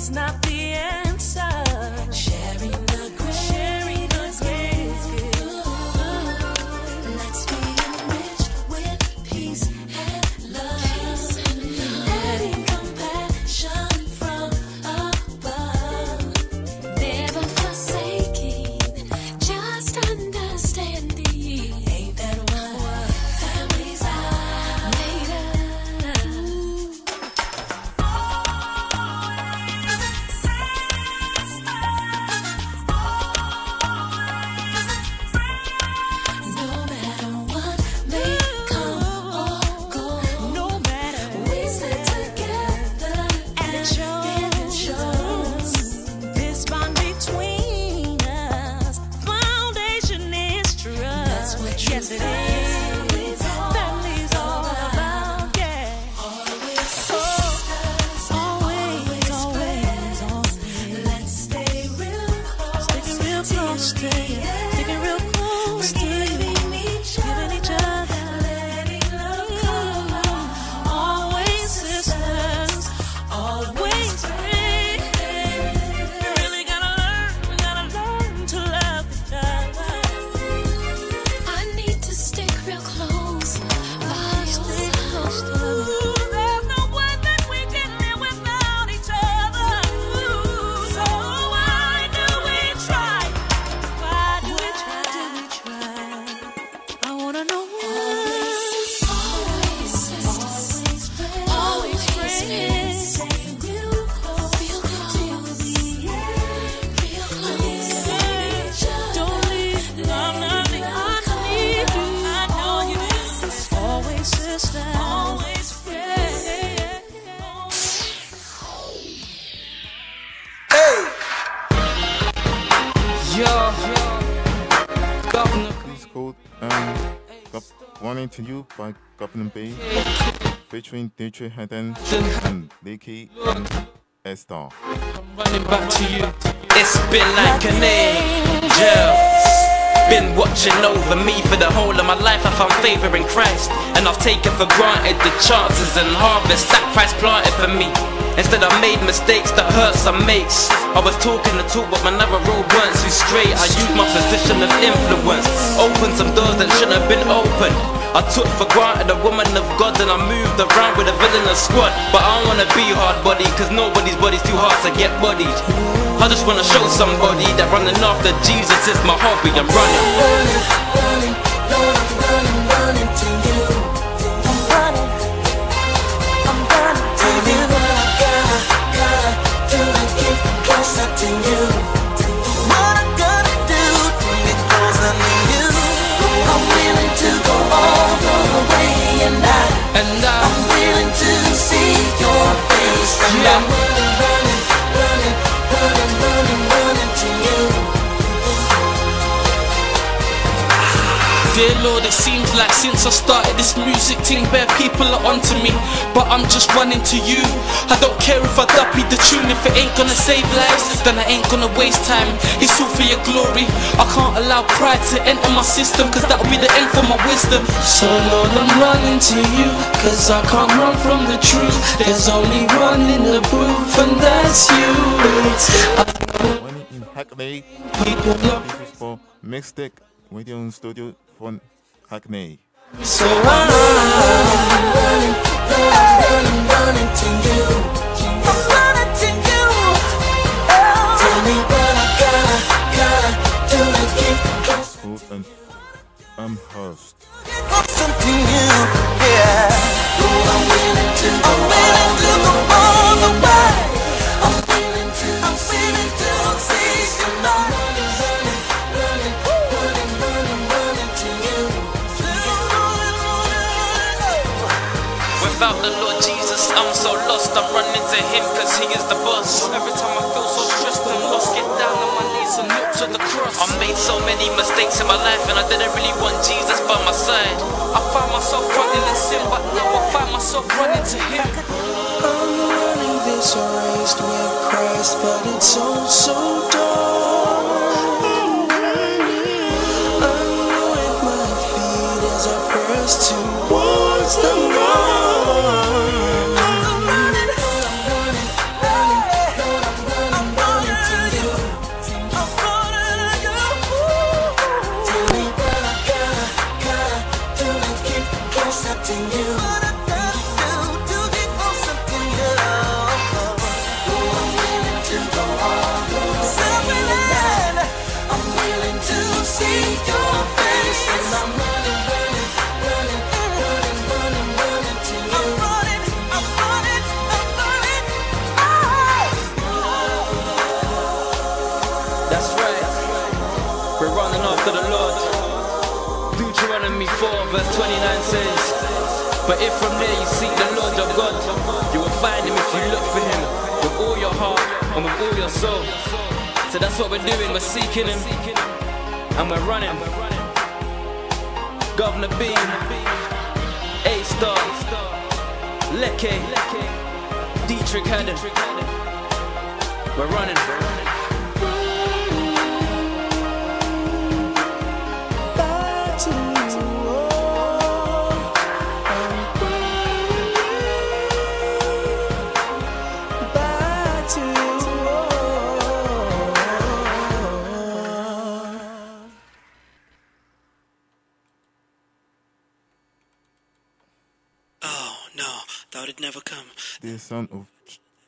is not the answer. Sharing the grace. Sharing the grace. Let's be enriched with peace and love. Adding compassion from above. Never forsaking, just understanding. Ain't that what families are made of? No matter what may come or go, no matter we stick together and it shows. This bond between us, foundation is trust. That's what yes, it is. Family's all about, yeah. Always sisters, always. Let's stay real close. Sticking real close to you. Sticking real close to you. Giving each other. Letting love come. Always sisters, always friends. You really gotta learn to love each other. I need to stick real close. Stick close to you. There's no way that we can live without each other. So why do we try? Why do we try? I wanna know why. Always sisters, always friends. Stay real close to the end. Real close. Don't leave. I'm not leaving. I need you. I know you do. Always sisters, always friends. It's called Running to You by Governor B, featuring DJ Hayden and Leaky and S-Star. Running back to you. It's been like an angel. Been watching over me for the whole of my life. I found favor in Christ, and I've taken for granted the chances and harvest that Christ planted for me. Instead I made mistakes that hurt some mates. I was talking the talk but my narrow road weren't too straight. I used my position of influence, opened some doors that shouldn't have been opened. I took for granted a woman of God, and I moved around with a villainous squad. But I don't wanna be hard body, cause nobody's body's too hard to get bodied. I just wanna show somebody that running after Jesus is my hobby. I'm running to you. I'm running to you. Gotta do to get closer to you. What I'm gonna do to get closer to you. I'm willing to go all the way, and I'm willing to see your face. And I'm running to you. Dear Lord, it seems like since I started this music thing, bare people are onto me, but I'm just running to you. I don't care if I duppy the tune. If it ain't gonna save lives, then I ain't gonna waste time. It's all for your glory. I can't allow pride to enter my system, cause that'll be the end for my wisdom. So Lord, I'm running to you, cause I can't run from the truth. There's only one in the booth, and that's you. Running in Hackney. This is for Mixtec Radio and Studio from Hackney. So I'm running to you. I'm running to you. Tell me what I gotta do to get close. Called an Amherst. Something new, yeah. I'm willing to go all the way. I'm willing to see your love. Running to you. Without the Lord Jesus, I'm so lost. I'm running to him cause he is the boss. Every time I feel so stressed and lost, get down on my knees and look to the cross. I made so many mistakes in my life, and I didn't really want Jesus by my side. I found myself running in sin, but now I find myself running to him. I'm running this race with Christ, but it's so dark. I'm with my feet as I press towards the mark. I'm running Deuteronomy 4 verse 29 says, but if from there you seek the Lord your God, you will find him if you look for him with all your heart and with all your soul. So that's what we're doing, we're seeking him and we're running. Governor B, A-Star, Leke, Dietrich Haddon. We're running. Thought it'd never come. The Son of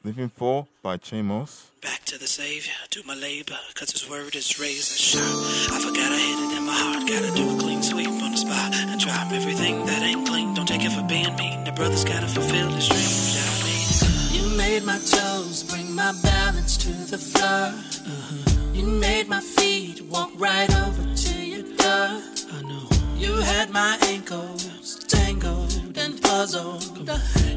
Living For by Chamos. Back to the Savior, do my labor, cause his word is razor sharp. I forgot I hid it in my heart, gotta do a clean sweep on the spot and drop everything that ain't clean. Don't take it for being mean, the brother's gotta fulfill his dreams, you know what I mean? You made my toes bring my balance to the floor. You made my feet walk right over to your door. I know. You had my ankles tangled and puzzled.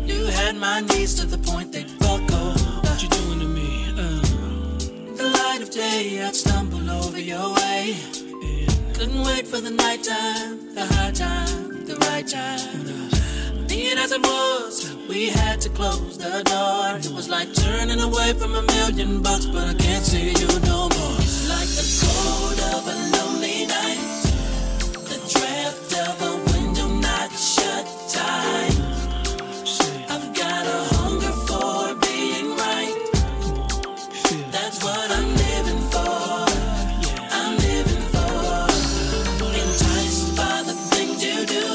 You had my knees to the point they buckled. What you doing to me? The light of day, I'd stumble over your way. Couldn't wait for the nighttime, the high time, the right time. Being as it was, we had to close the door. It was like turning away from $1,000,000, but I can't see you no more. It's like the cold of a lonely night, the draft of a window not shut tight. I've got a hunger for being right. That's what I'm living for. I'm living for. Enticed by the things you do.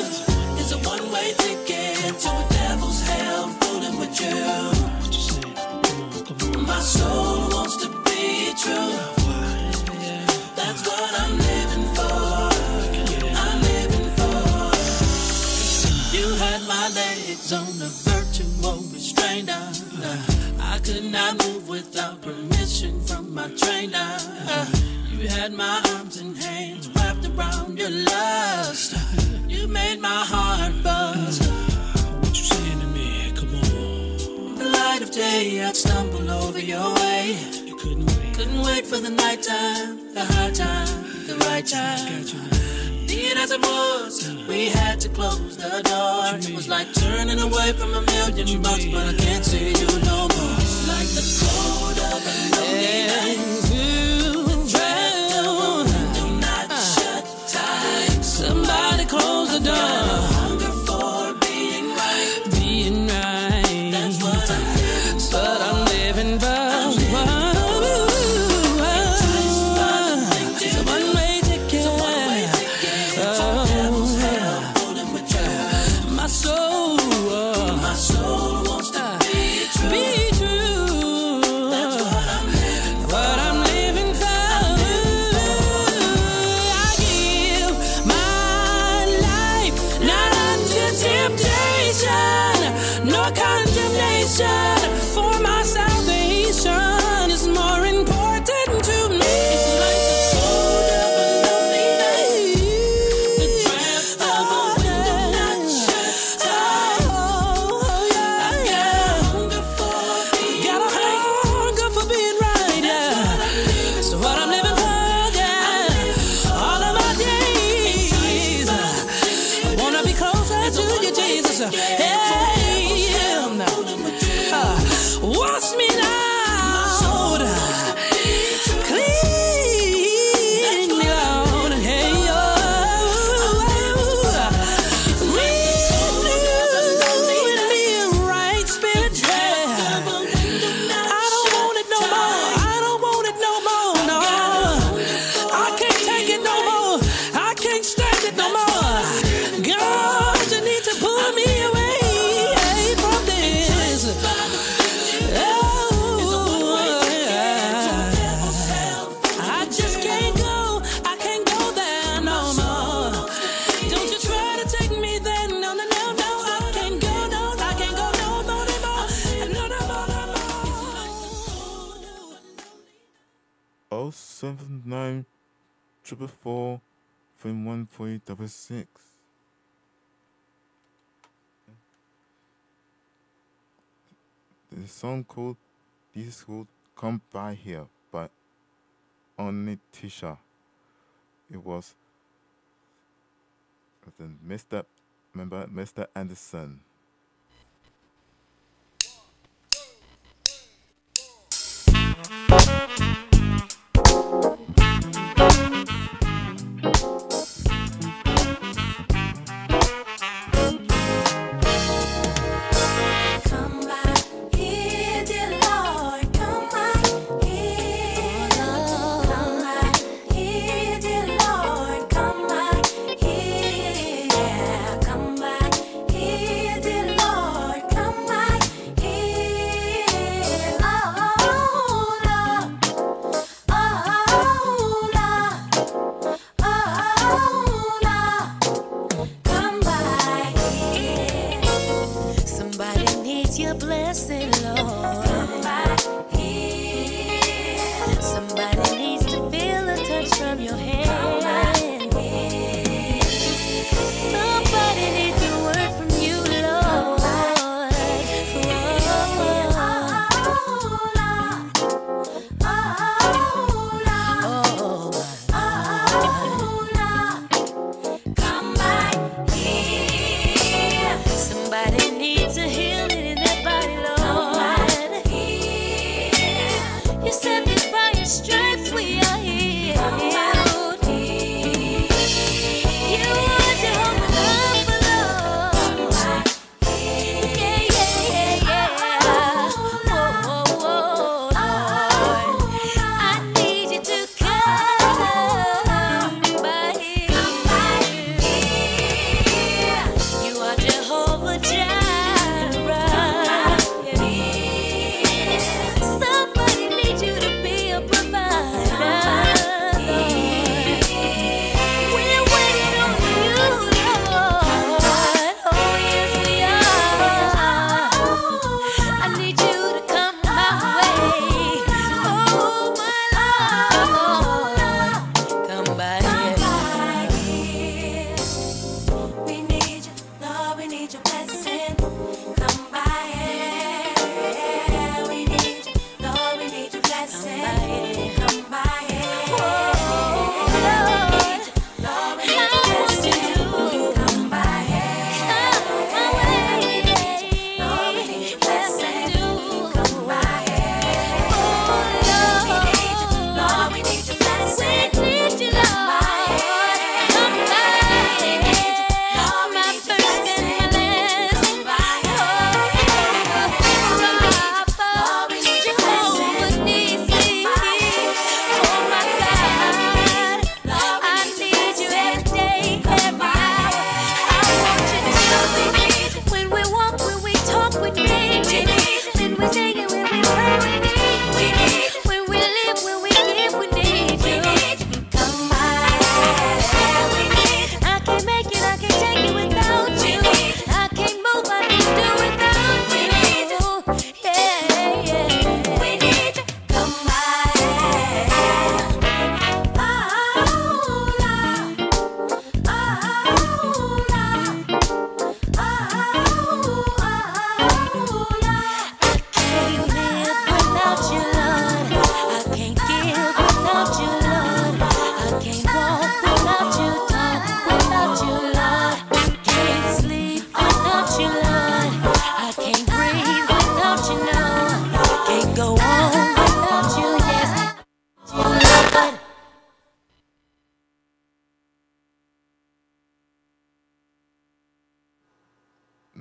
It's a one-way ticket to a devil's hell, fooling with you. My soul wants to be true. That's what I'm living for. I'm living for. You had my legs on the virtual restrainer. I could not move without permission from my trainer. You had my arms and hands wrapped around your lust. You made my heart buzz. What you saying to me? Come on. The light of day, I'd stumble over your way. You couldn't wait for the nighttime, the high time, the right time. Being as it was, we had to close the door. It was like turning away from $1,000,000, but I can't see you no more. It's like the cold of a lonely night. The draft of a window not shut tight. Somebody close the door. Hunger for being right. Being right. That's what I'm living for. But I'm living for. For my salvation is more important to me. It's like the cold of a lonely night, the draft of a window not shut tight. I got a hunger for being right. So what I'm living for, yeah. All of my days, I wanna be closer to you, Jesus. Hey. Wash me now, clean me out, hey, renew in me a right spirit, yeah. I don't want it no more, I don't want it no more, no. I can't take it no more, I can't stand it no more. God, you need to pull me away from this. Oh 79 444 31366. The song called "This Called Come By Here" by Only Tisha. It was the Mr. Anderson.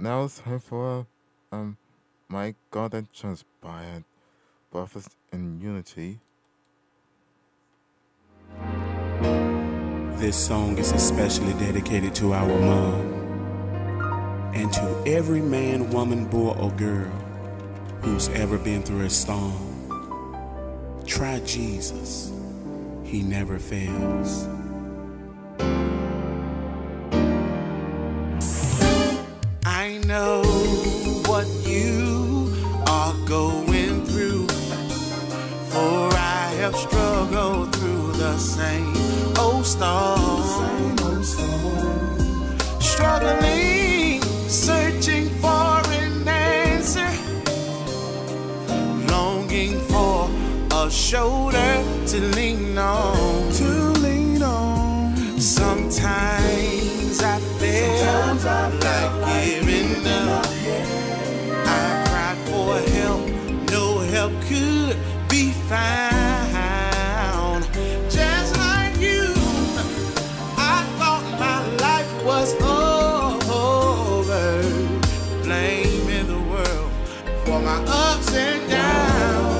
Now it's time for My God That Transpired, Brothers in Unity. This song is especially dedicated to our mom and to every man, woman, boy, or girl who's ever been through a storm. Try Jesus, he never fails. I know what you are going through, for I have struggled through the same old storm. Struggling, searching for an answer, shoulder to lean on. Sometimes I feel like giving up. I cried for help, no help could be found. Just like you, I thought my life was over, blaming the world for my ups and downs.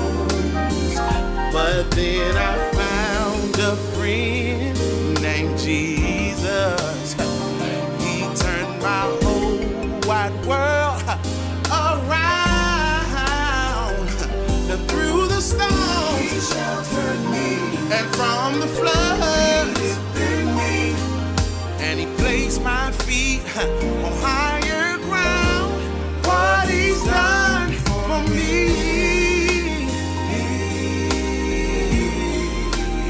But then I found a friend named Jesus. He turned my whole wide world around. And through the storms, He sheltered me, and from the floods, me. And He placed my feet on higher ground. What He's done for me,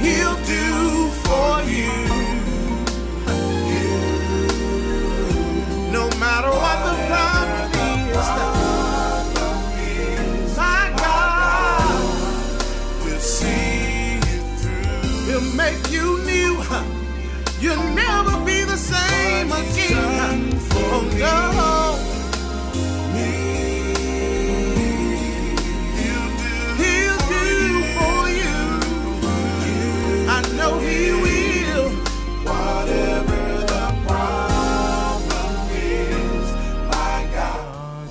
He'll do for you. No matter what the problem is, my God will see you through. He'll make you new. You'll never be the same again. Oh no. He'll do for you. I know He will. Whatever the problem is, my God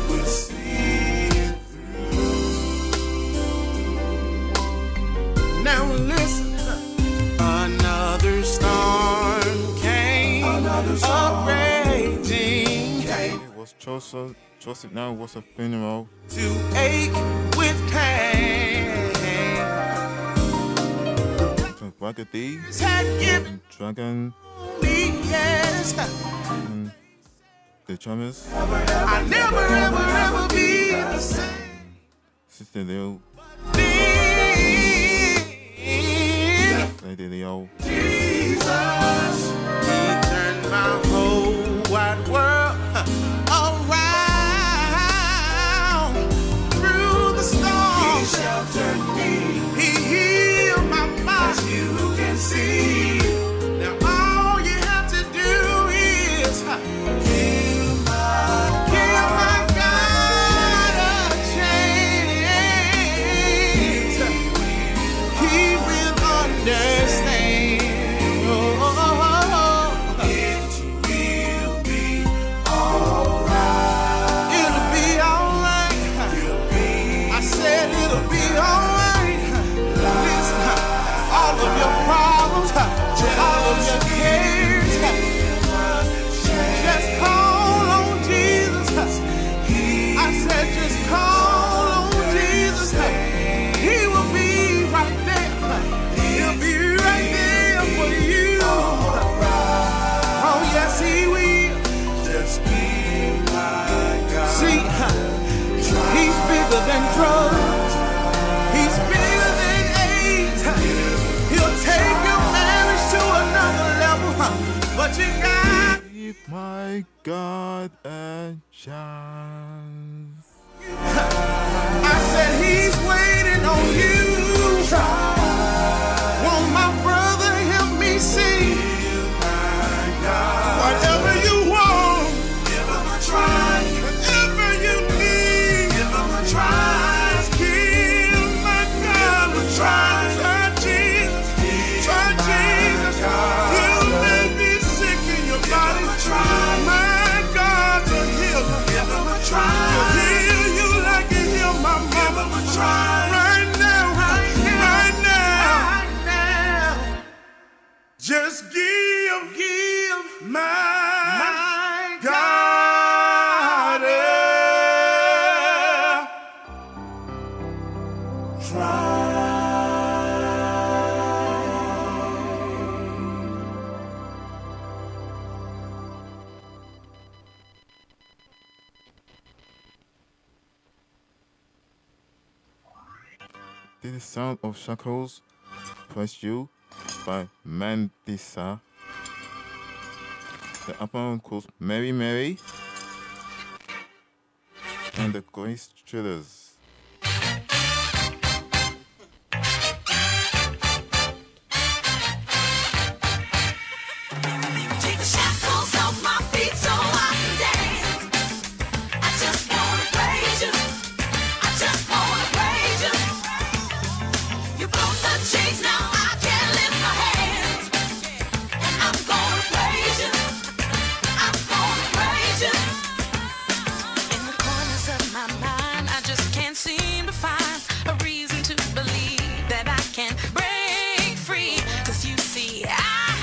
will see it through. Now listen, another storm came, raging. It was Joseph now was a funeral. To ache with pain. Raggedy Had given and Dragon me, yes. and the drummers, I never, ever, ever be the same. Sister Leo, Lady Leo, Jesus, He turned my whole wide world around. Through the storm, He sheltered me. He healed my body, as you can see. Now all you have to do is give my God a chance. He will understand. It will be alright. It'll be alright. I said it'll be alright. Listen, all of your problems, all of your cares, just call on Jesus. I said just call on Jesus. He will be right there. He'll be right there for you. Oh yes, He will. Just be my God. See, He's bigger than drugs. He's bigger than AIDS. He'll take your marriage to another level. But you got give my God a chance. I said He's waiting on you. Won't my brother help me sing? Whatever you want, give Him a try. Whatever you need, give Him a try. Give my God a try. Try Jesus. Try Jesus. He'll make me sick in your body. My God's a healer. Give Him a try. He'll heal you like He healed my mama. Give Him a try. Right now. Right now. Just give my God a try. This is Sound of Shackles, Press You by Mandisa. The album called Mary Mary and the Grace Trillers. can break free. 'Cause you see, I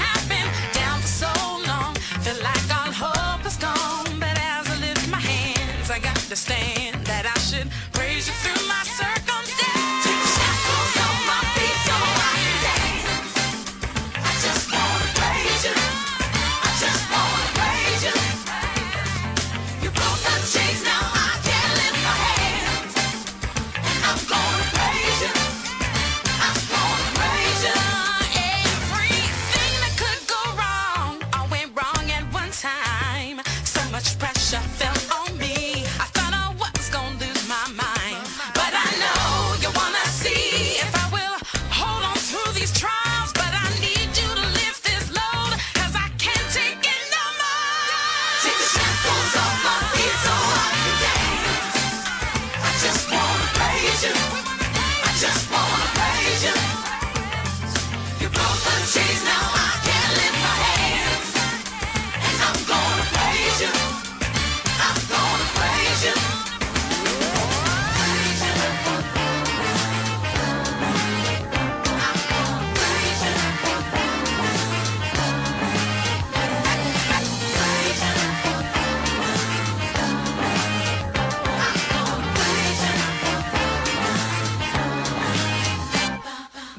have been down for so long, feel like all hope is gone. But as I lift my hands, I got to stand that I should praise you through my circumstance. Take the shackles off my feet so I can dance. I just wanna praise you. I just wanna praise you. You broke the chains, now I can lift my hands. And I'm gonna praise you. I'm gonna praise you. Everything that could go wrong, all went wrong at one time. So much pressure fell on me. I thought I was gonna lose my mind. But I know you wanna see if I will hold on through these trials. But I need you to lift this load, 'cause I can't take it no more. Take the shackles off my feet so I can dance. I just wanna praise you. I just wanna praise you. You broke the chains, now I can lift my hands. And I'm gonna praise you. I'm gonna praise you. Praise you. I'm gonna praise you.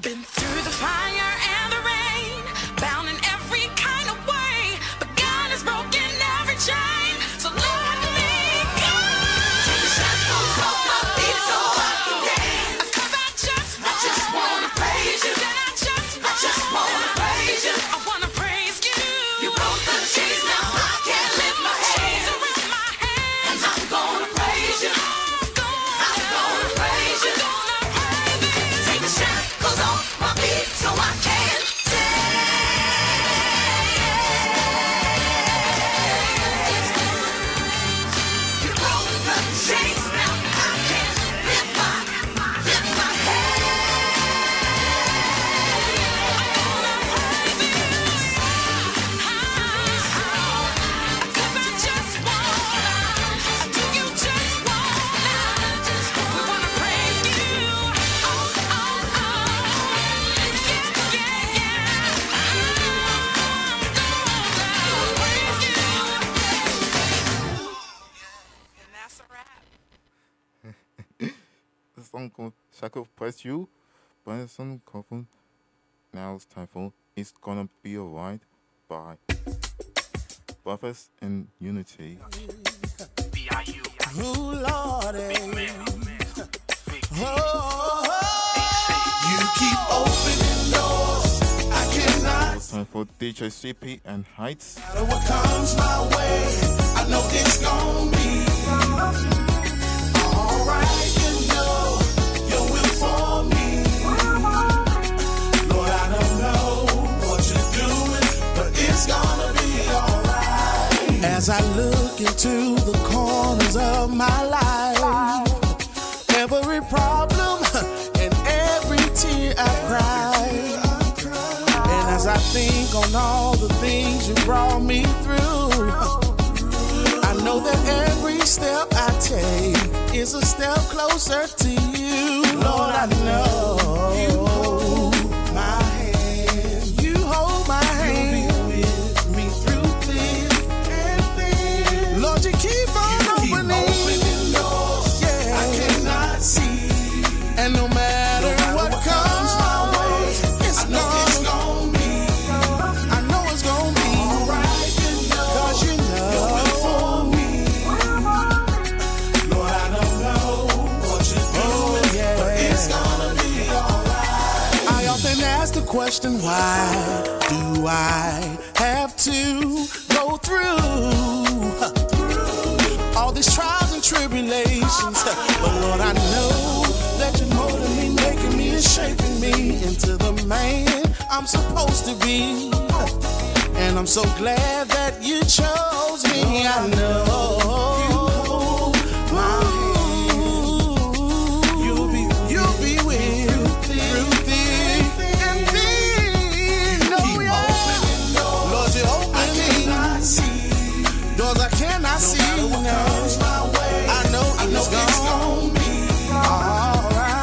Been through the fire and the rain, bound in every kind of way, but God has broken every chain. So let me go. Take the shackles off my feet so I can dance. 'Cause I just wanna praise you. I just wanna praise you. I wanna praise you. You broke the chains, now I can lift my hands. And I'm gonna praise you. I'm gonna praise you. Take the shackles off my feet so I can dance. You broke the chains, now I can lift my hands. The song called Shackle Press You by the song called Now It's Time for It's Gonna Be Alright by Brothers in Unity. Oh, Lordy. You keep opening doors I cannot. It's time for DJ CP and Heights. No matter what comes my way, I know it's gonna be alright. You know your will for me. Lord, I don't know what you're doing, but it's gonna be alright. As I look into the corners of my life, every problem and every tear I cry, and as I think on all the things you brought me through, I know that every step I take is a step closer to you. Lord, I know you hold my hand. You hold my hand. You'll be with me through thick and thin. Lord, you keep on opening doors I cannot see. and no matter what comes my way, it's I know it's gonna be I know it's gonna be alright. You know 'cause you your will know. for me. Lord, I don't know what you're doing, yeah. but it's gonna be alright. I often ask the question, why do I have to go through all these trials and tribulations? But Lord, I know that you're molding me, making me and shaping me into the man I'm supposed to be. And I'm so glad that you chose me. I know you hold my hand. You'll be with through thick and thin. No, yeah. Lord, you open doors I cannot see. I know it's gonna be alright.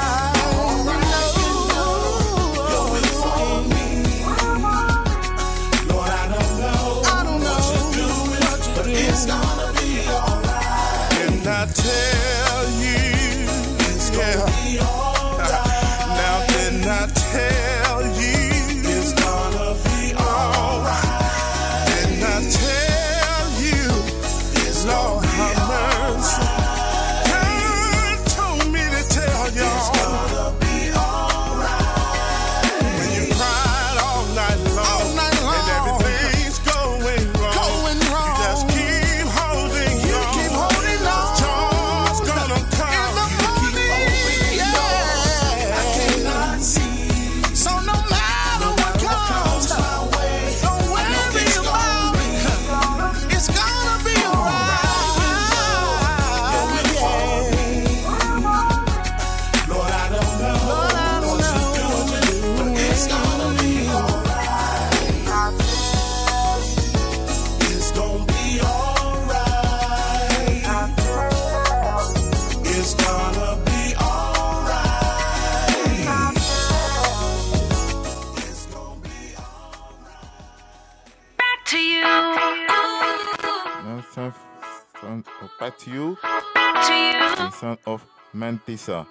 back to you. The sound of Mantissa.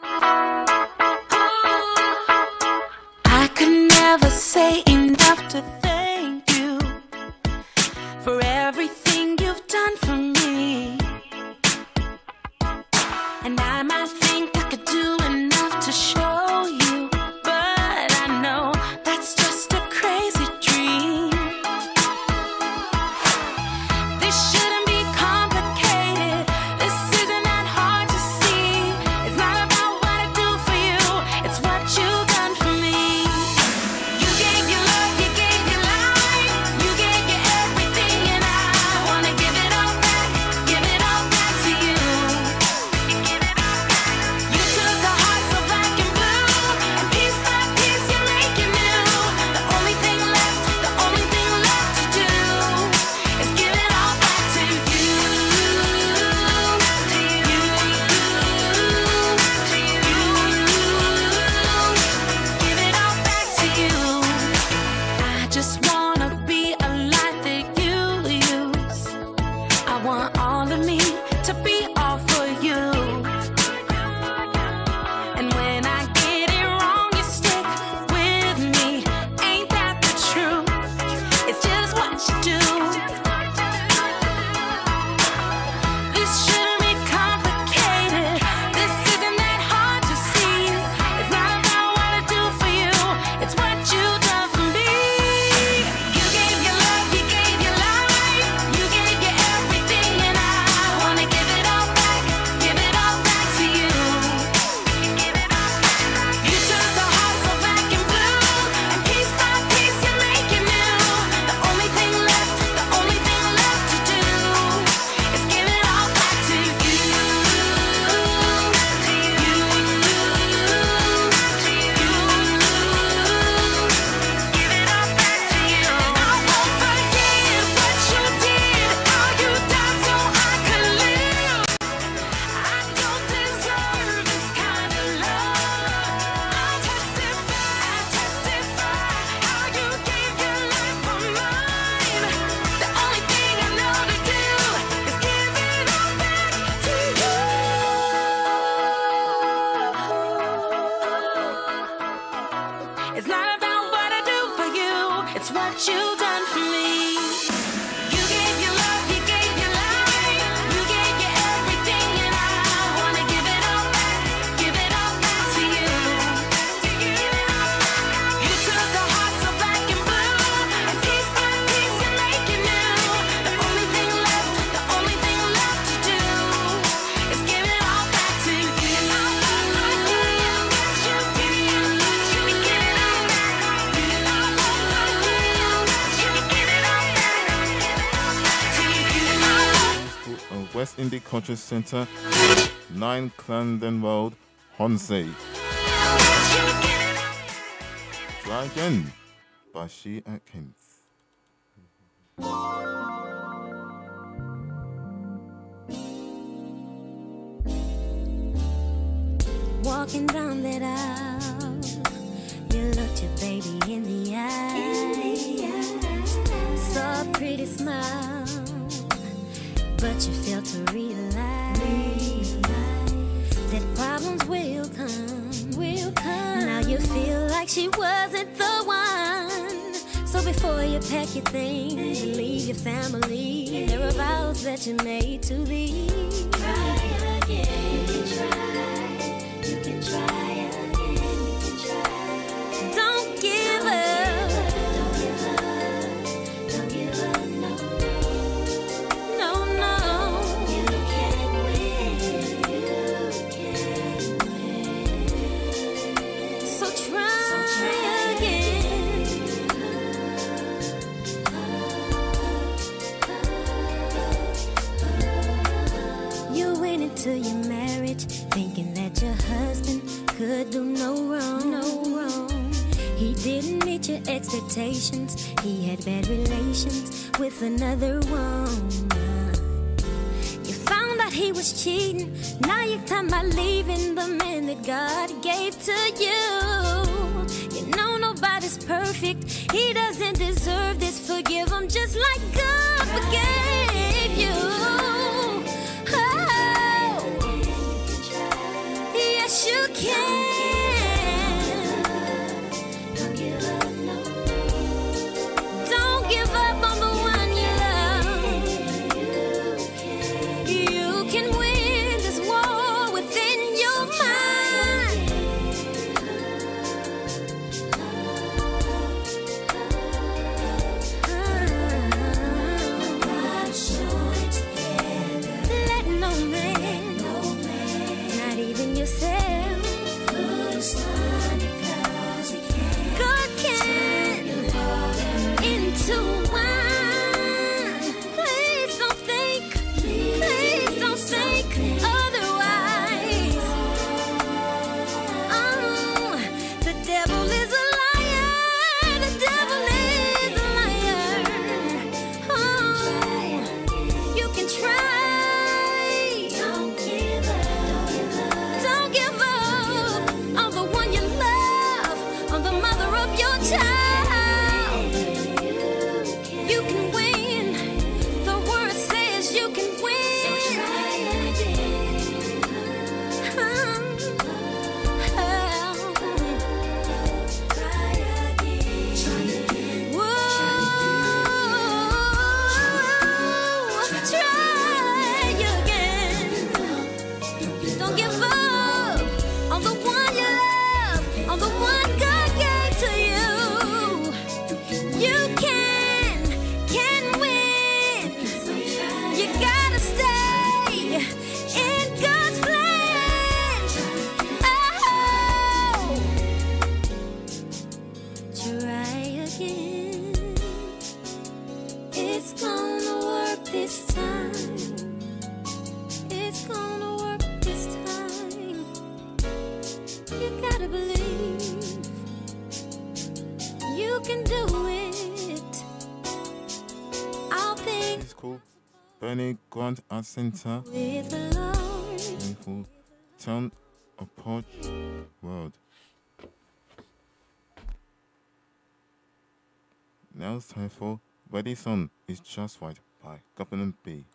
I could never say enough to thank you for everything you've done for me. And I might think I could do enough to show you, but I know that's just a crazy dream. This shouldn't be complicated. This isn't that hard to see. It's not about what I do for you, it's what you've done for me. You gave your love, you gave your life, you gave your everything, and I wanna give it all back to you. You took a heart so black and blue, and piece by piece you're making new. The only thing left to do is give it all back to you. Give it all back to you. I just wanna be a light that you use. I want all of me to be all for you. And when I get it wrong, you stick with me. Ain't that the truth? It's just what you do. This shouldn't be complicated. This isn't that hard to see. It's not about what I do for you, it's what you've done for me. You gave your love, you gave your life, you gave your everything, and I wanna give it all back to you. You took a heart so black and blue, and piece by piece you're making new. The only thing left to do is give it all back to you. Give it all back to you. I won't forget what you did, how you died so I could live. I don't deserve this kind of love. I'll testify how you gave your life for mine. The only thing I know to do is give it all back to you. It's not about what I do for you, it's what you've done for me. You gave your love, you gave your life, you gave your everything, and I wanna give it all back to you. You took a heart so black and blue, and piece by piece you're making new. The only thing left to do is give it all back to you. West Indies Culture Center, 9 Clarendon Road, Hornsey. Try Again by She Atkins. Walking down that aisle, you looked your baby in the eye. Saw a pretty smile, but you failed to realize that problems will come. Now you feel like she wasn't the one. So before you pack your things and leave your family, there are vows that you made to leave. Try again, you can try. You can try again, you can try. Don't give up. Don't give up. Don't give up, no. No, no. You can win. You can win. So try again. You went into your marriage thinking that your husband could do no wrong, no wrong. He didn't meet your expectations. He had bad relations with another woman. You found out he was cheating. Now you're talking about leaving the man that God gave to you. You know nobody's perfect. He doesn't deserve this. Forgive him just like God forgave you. Oh. child, you can win. The word says you can win. So try again. Try again. Don't give up on the one you love, on the one God gave to you. You can win. You gotta stay in God's plan. Oh, try again. It's gonna work this time. It's gonna work this time. You gotta believe you can do it. All things It's called Bernie Grant Art Center. with the Lord. Beautiful town approach world. Now it's time for Ready Son is Just Right by Governor B.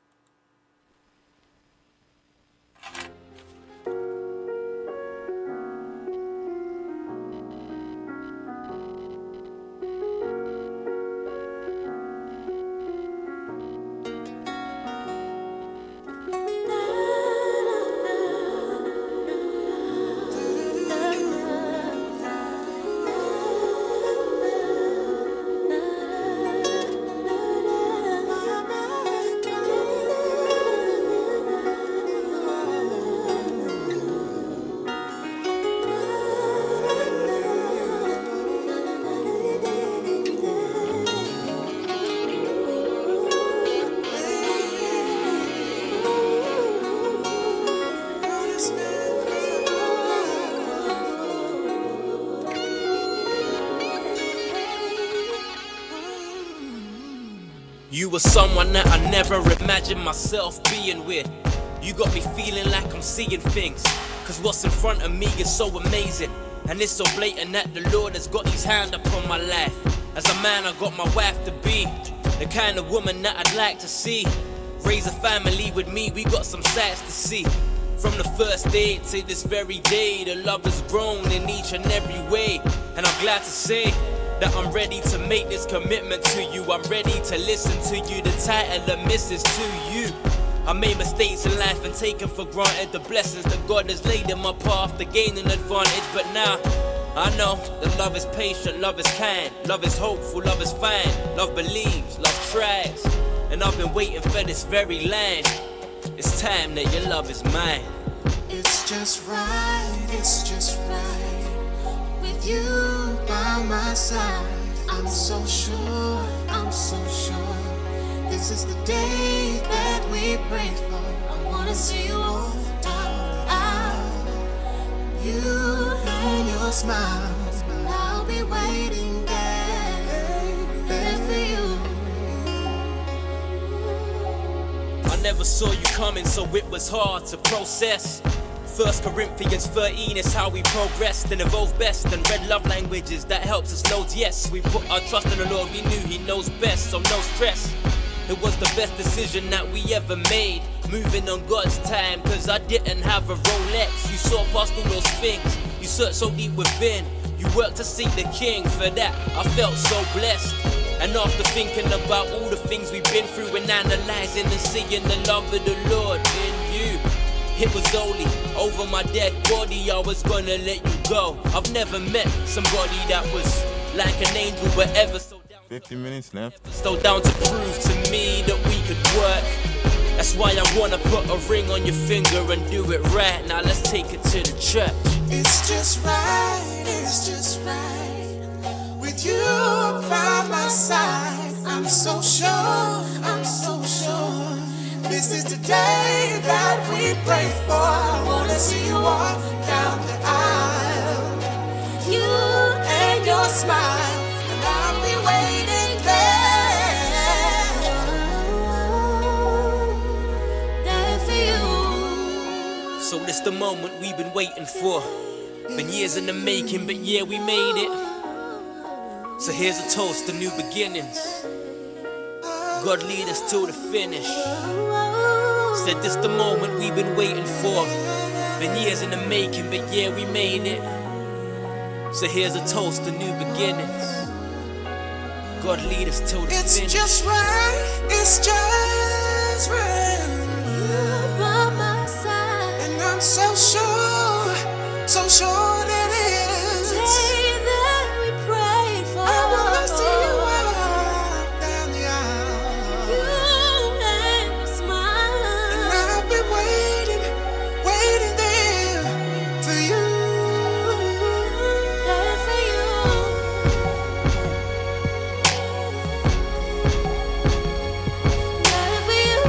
You were someone that I never imagined myself being with. You got me feeling like I'm seeing things, cause what's in front of me is so amazing. And it's so blatant that the Lord has got his hand upon my life. As a man, I got my wife to be the kind of woman that I'd like to see. Raise a family with me, we got some sights to see. From the first date to this very day, the love has grown in each and every way. And I'm glad to say that I'm ready to make this commitment to you. I'm ready to listen to you, the title of Mrs. to you. I made mistakes in life and taken for granted the blessings that God has laid in my path to gain an advantage. But now I know that love is patient, love is kind, love is hopeful, love is fine, love believes, love tries. And I've been waiting for this very line. It's time that your love is mine. It's just right, it's just right. With you by my side, I'm so sure, I'm so sure. This is the day that we pray for. I wanna see you all down the aisle. You and your smile, and I'll be waiting there for you. I never saw you coming, so it was hard to process. 1 Corinthians 13 is how we progressed and evolved best, and read love languages that helps us know. Yes, we put our trust in the Lord, we knew he knows best, so no stress. It was the best decision that we ever made, moving on God's time, cause I didn't have a Rolex. You saw past all those things, you searched so deep within, you worked to seek the King. For that I felt so blessed. And after thinking about all the things we've been through and analyzing and seeing the love of the Lord in you, it was only over my dead body I was gonna let you go. I've never met somebody that was like an angel, but ever so down 50 minutes left. So down to prove to me that we could work. That's why I wanna put a ring on your finger and do it right. Now let's take it to the church. It's just right, it's just right. With you by my side, I'm so sure, I'm so sure. This is the day that we pray for. I wanna see you walk down the aisle. You and your smile, and I'll be waiting there for you. So this the moment we've been waiting for. Been years in the making, but yeah, we made it. So here's a toast to new beginnings. God lead us to the finish. Said this the moment we've been waiting for. Been years in the making, but yeah, we made it. So here's a toast to new beginnings. God lead us to the finish. It's just right, it's just right. You by my side, and I'm so sure that it is. day that we prayed for. I wanna see you walk down the aisle. You made me smile, and I've been waiting there for you. there for you. There for you.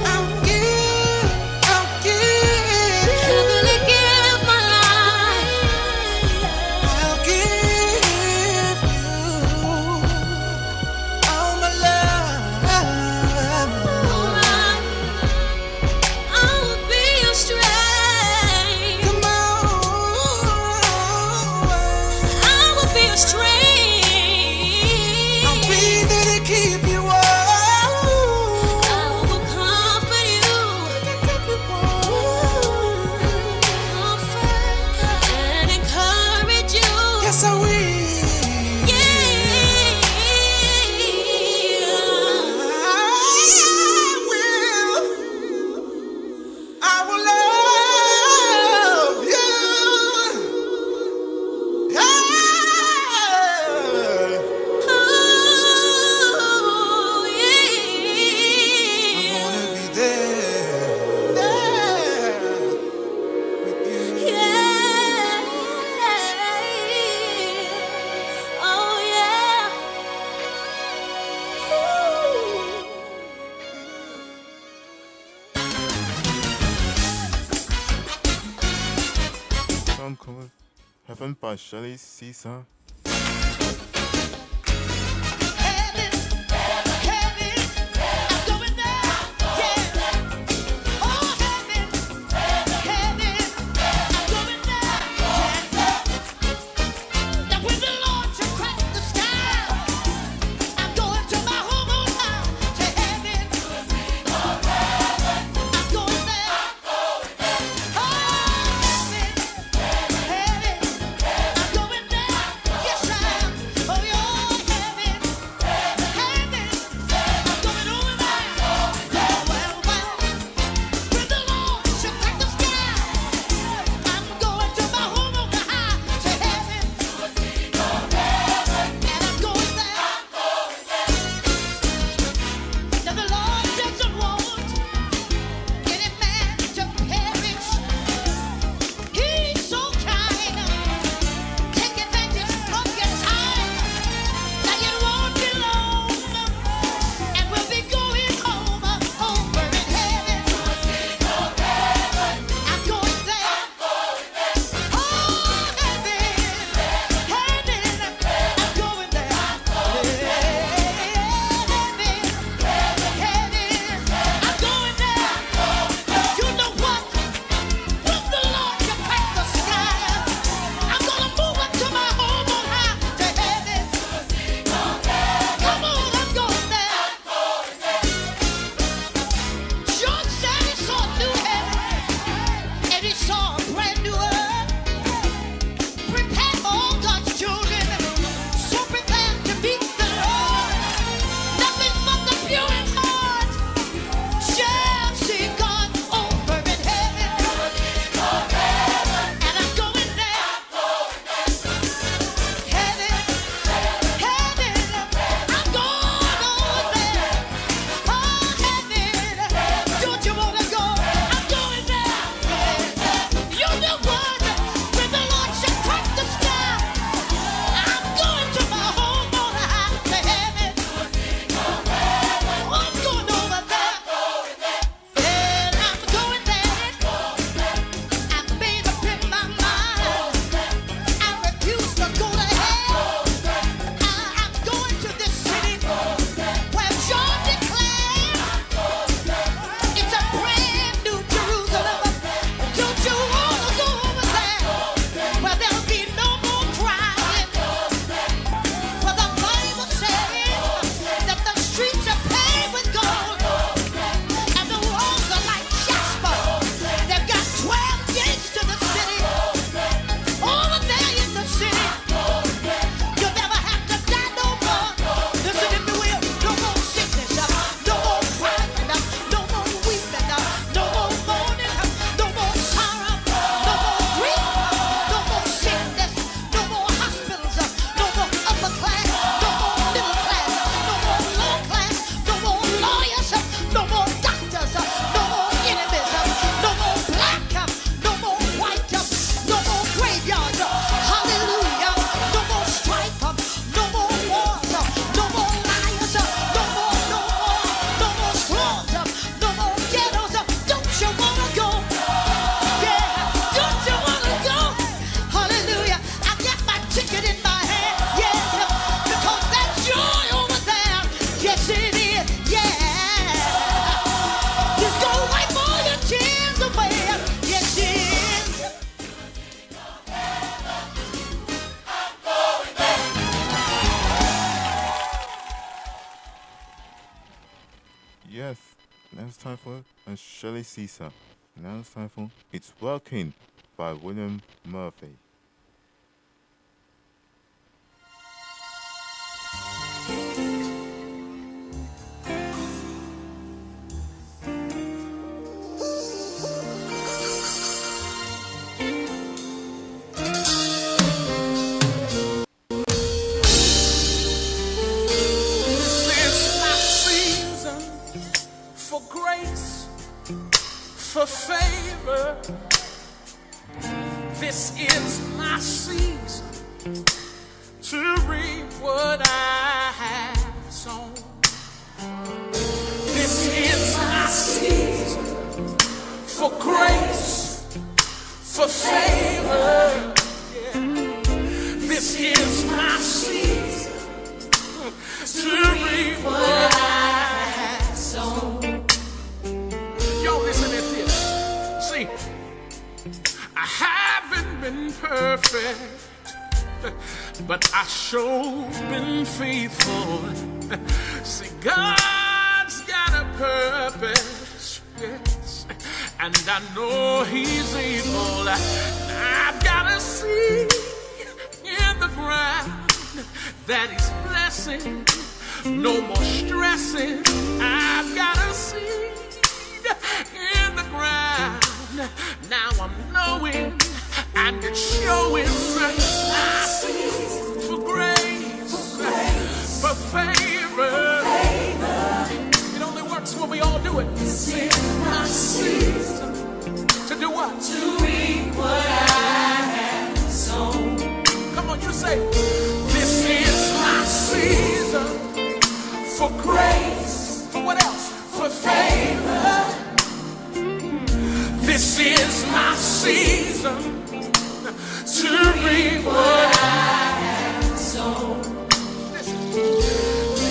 I'll give Heavily give my life. I'll give you all my love. I will be your strength. Come on. I will be your strength. I'll be there to keep you warm. I will comfort you. Comfort and encourage you. Yes, I will. I will love you. I wanna be there with you. Song called Heaven by Shirley Caesar. Heaven, I'm going down. time for a Shirley Caesar. Now it's time for It's Working by William Murphy. For favor, this is my season to reap what I have sown. This is my season for grace, for favor. Yeah. This is my season to reap what I have sown. Y'all listen at this. See, I haven't been perfect, but I sure been faithful. See, God's got a purpose, yes, and I know He's able. I've got a seed in the ground that He's blessing. No more stressing. I've got a seed in the ground. Now I'm knowing and it's showing. I see for grace, for favor. It only works when we all do it. This is my season to do what? To reap what I have sown. Come on, you say, this is my season for grace. For what else? For favor. This is my season to reap what I have sown.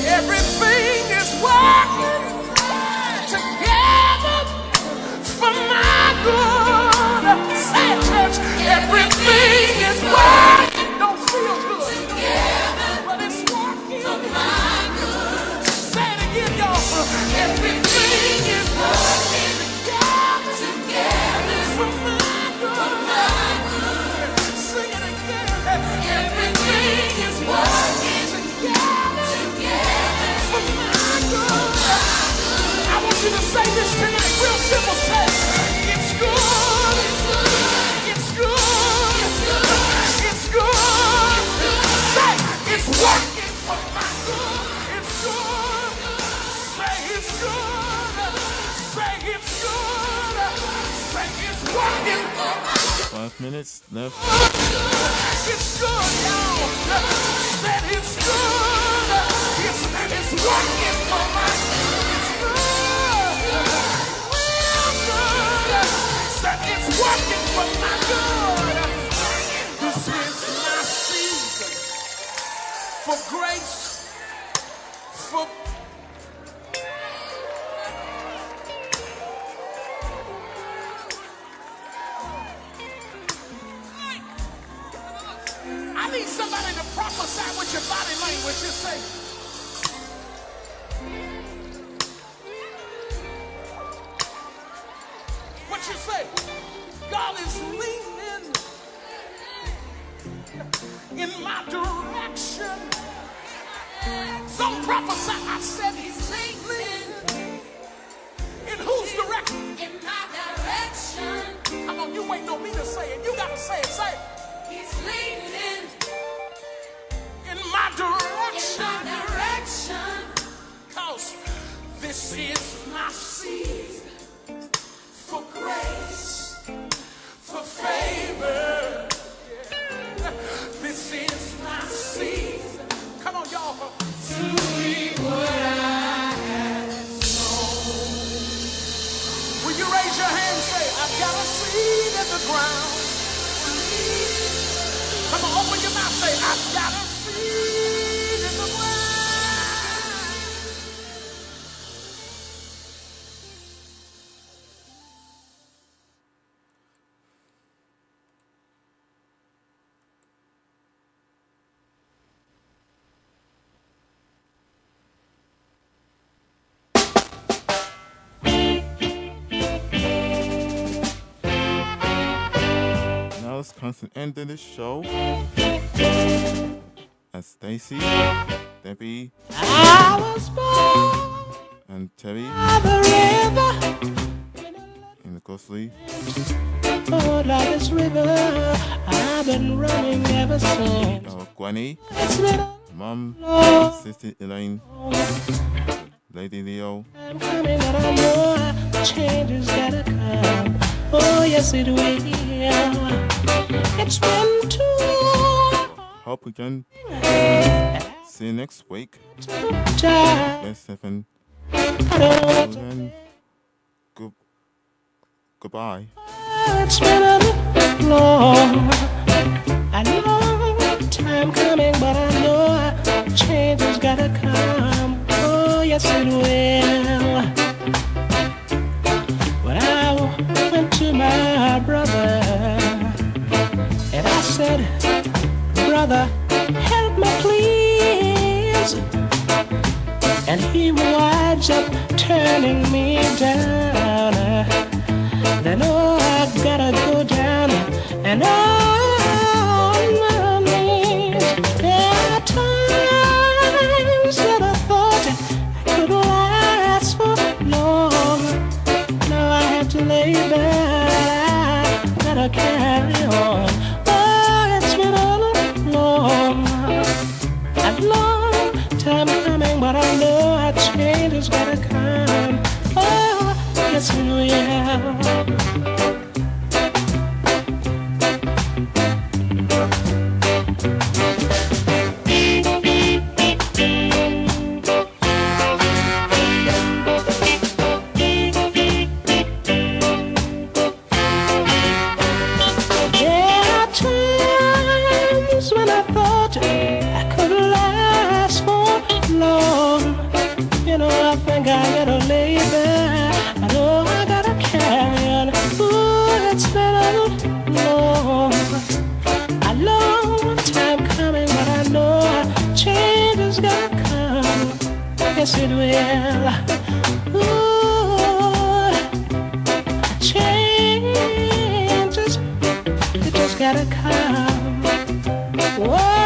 Everything is working together for my good. Say, church, everything is working. Don't feel good together, but it's working for my good. Say it again, y'all. Everything is working together for my good. Sing it again. Everything is working together for my good. I want you to say this tonight, real simple. Say, it's good. It's good. It's good. Say, it's working for my good. It's good. Say, it's good. Say, it's good. Say, it's working for my good. 5 minutes left. It's good, y'all. Said it's good. It's working for my good. It's good. Real good. Said it's working for my good. This is my season for grace, for I need somebody to prophesy with your body language. Just say, what you say? God is leaning in my direction. Don't prophesy. I said He's leaning. In whose direction? In my direction. Come on, you waiting on me to say it. You gotta say it. Say it. He's leaning in my direction. In my direction. Cause this is my season for grace, for favor. Yeah. This is my season. Come on, y'all. To reap what I have sown. Will you raise your hand and say, I've got a seed in the ground. Come on, open your mouth, say, I've got a seed in the ground. comes to the end of the show. And Stacy, Debbie, and Terry in the ghostly. Oh, like this river, I've been running ever since. Gwenny, Mom, Sister Elaine, Lady Leo. I'm coming, but I know change has gotta come. Oh, yes, it will. It's been too long. Hope we can see you next week. Let's Stephen. Goodbye. It's been a long time coming, but I know change has gotta come. Oh, yes, it will. When I went to my brother and I said, brother, help me please, and he winds up turning me down. Then oh, I gotta go down and on my knees. There are times that I thought I could last for long. Now I have to lay back, I gotta carry on. Oh, it's been a long time coming, but I know a change has gotta come. Oh, yes it will. Yes, it will. Ooh, changes, it just gotta come. Whoa.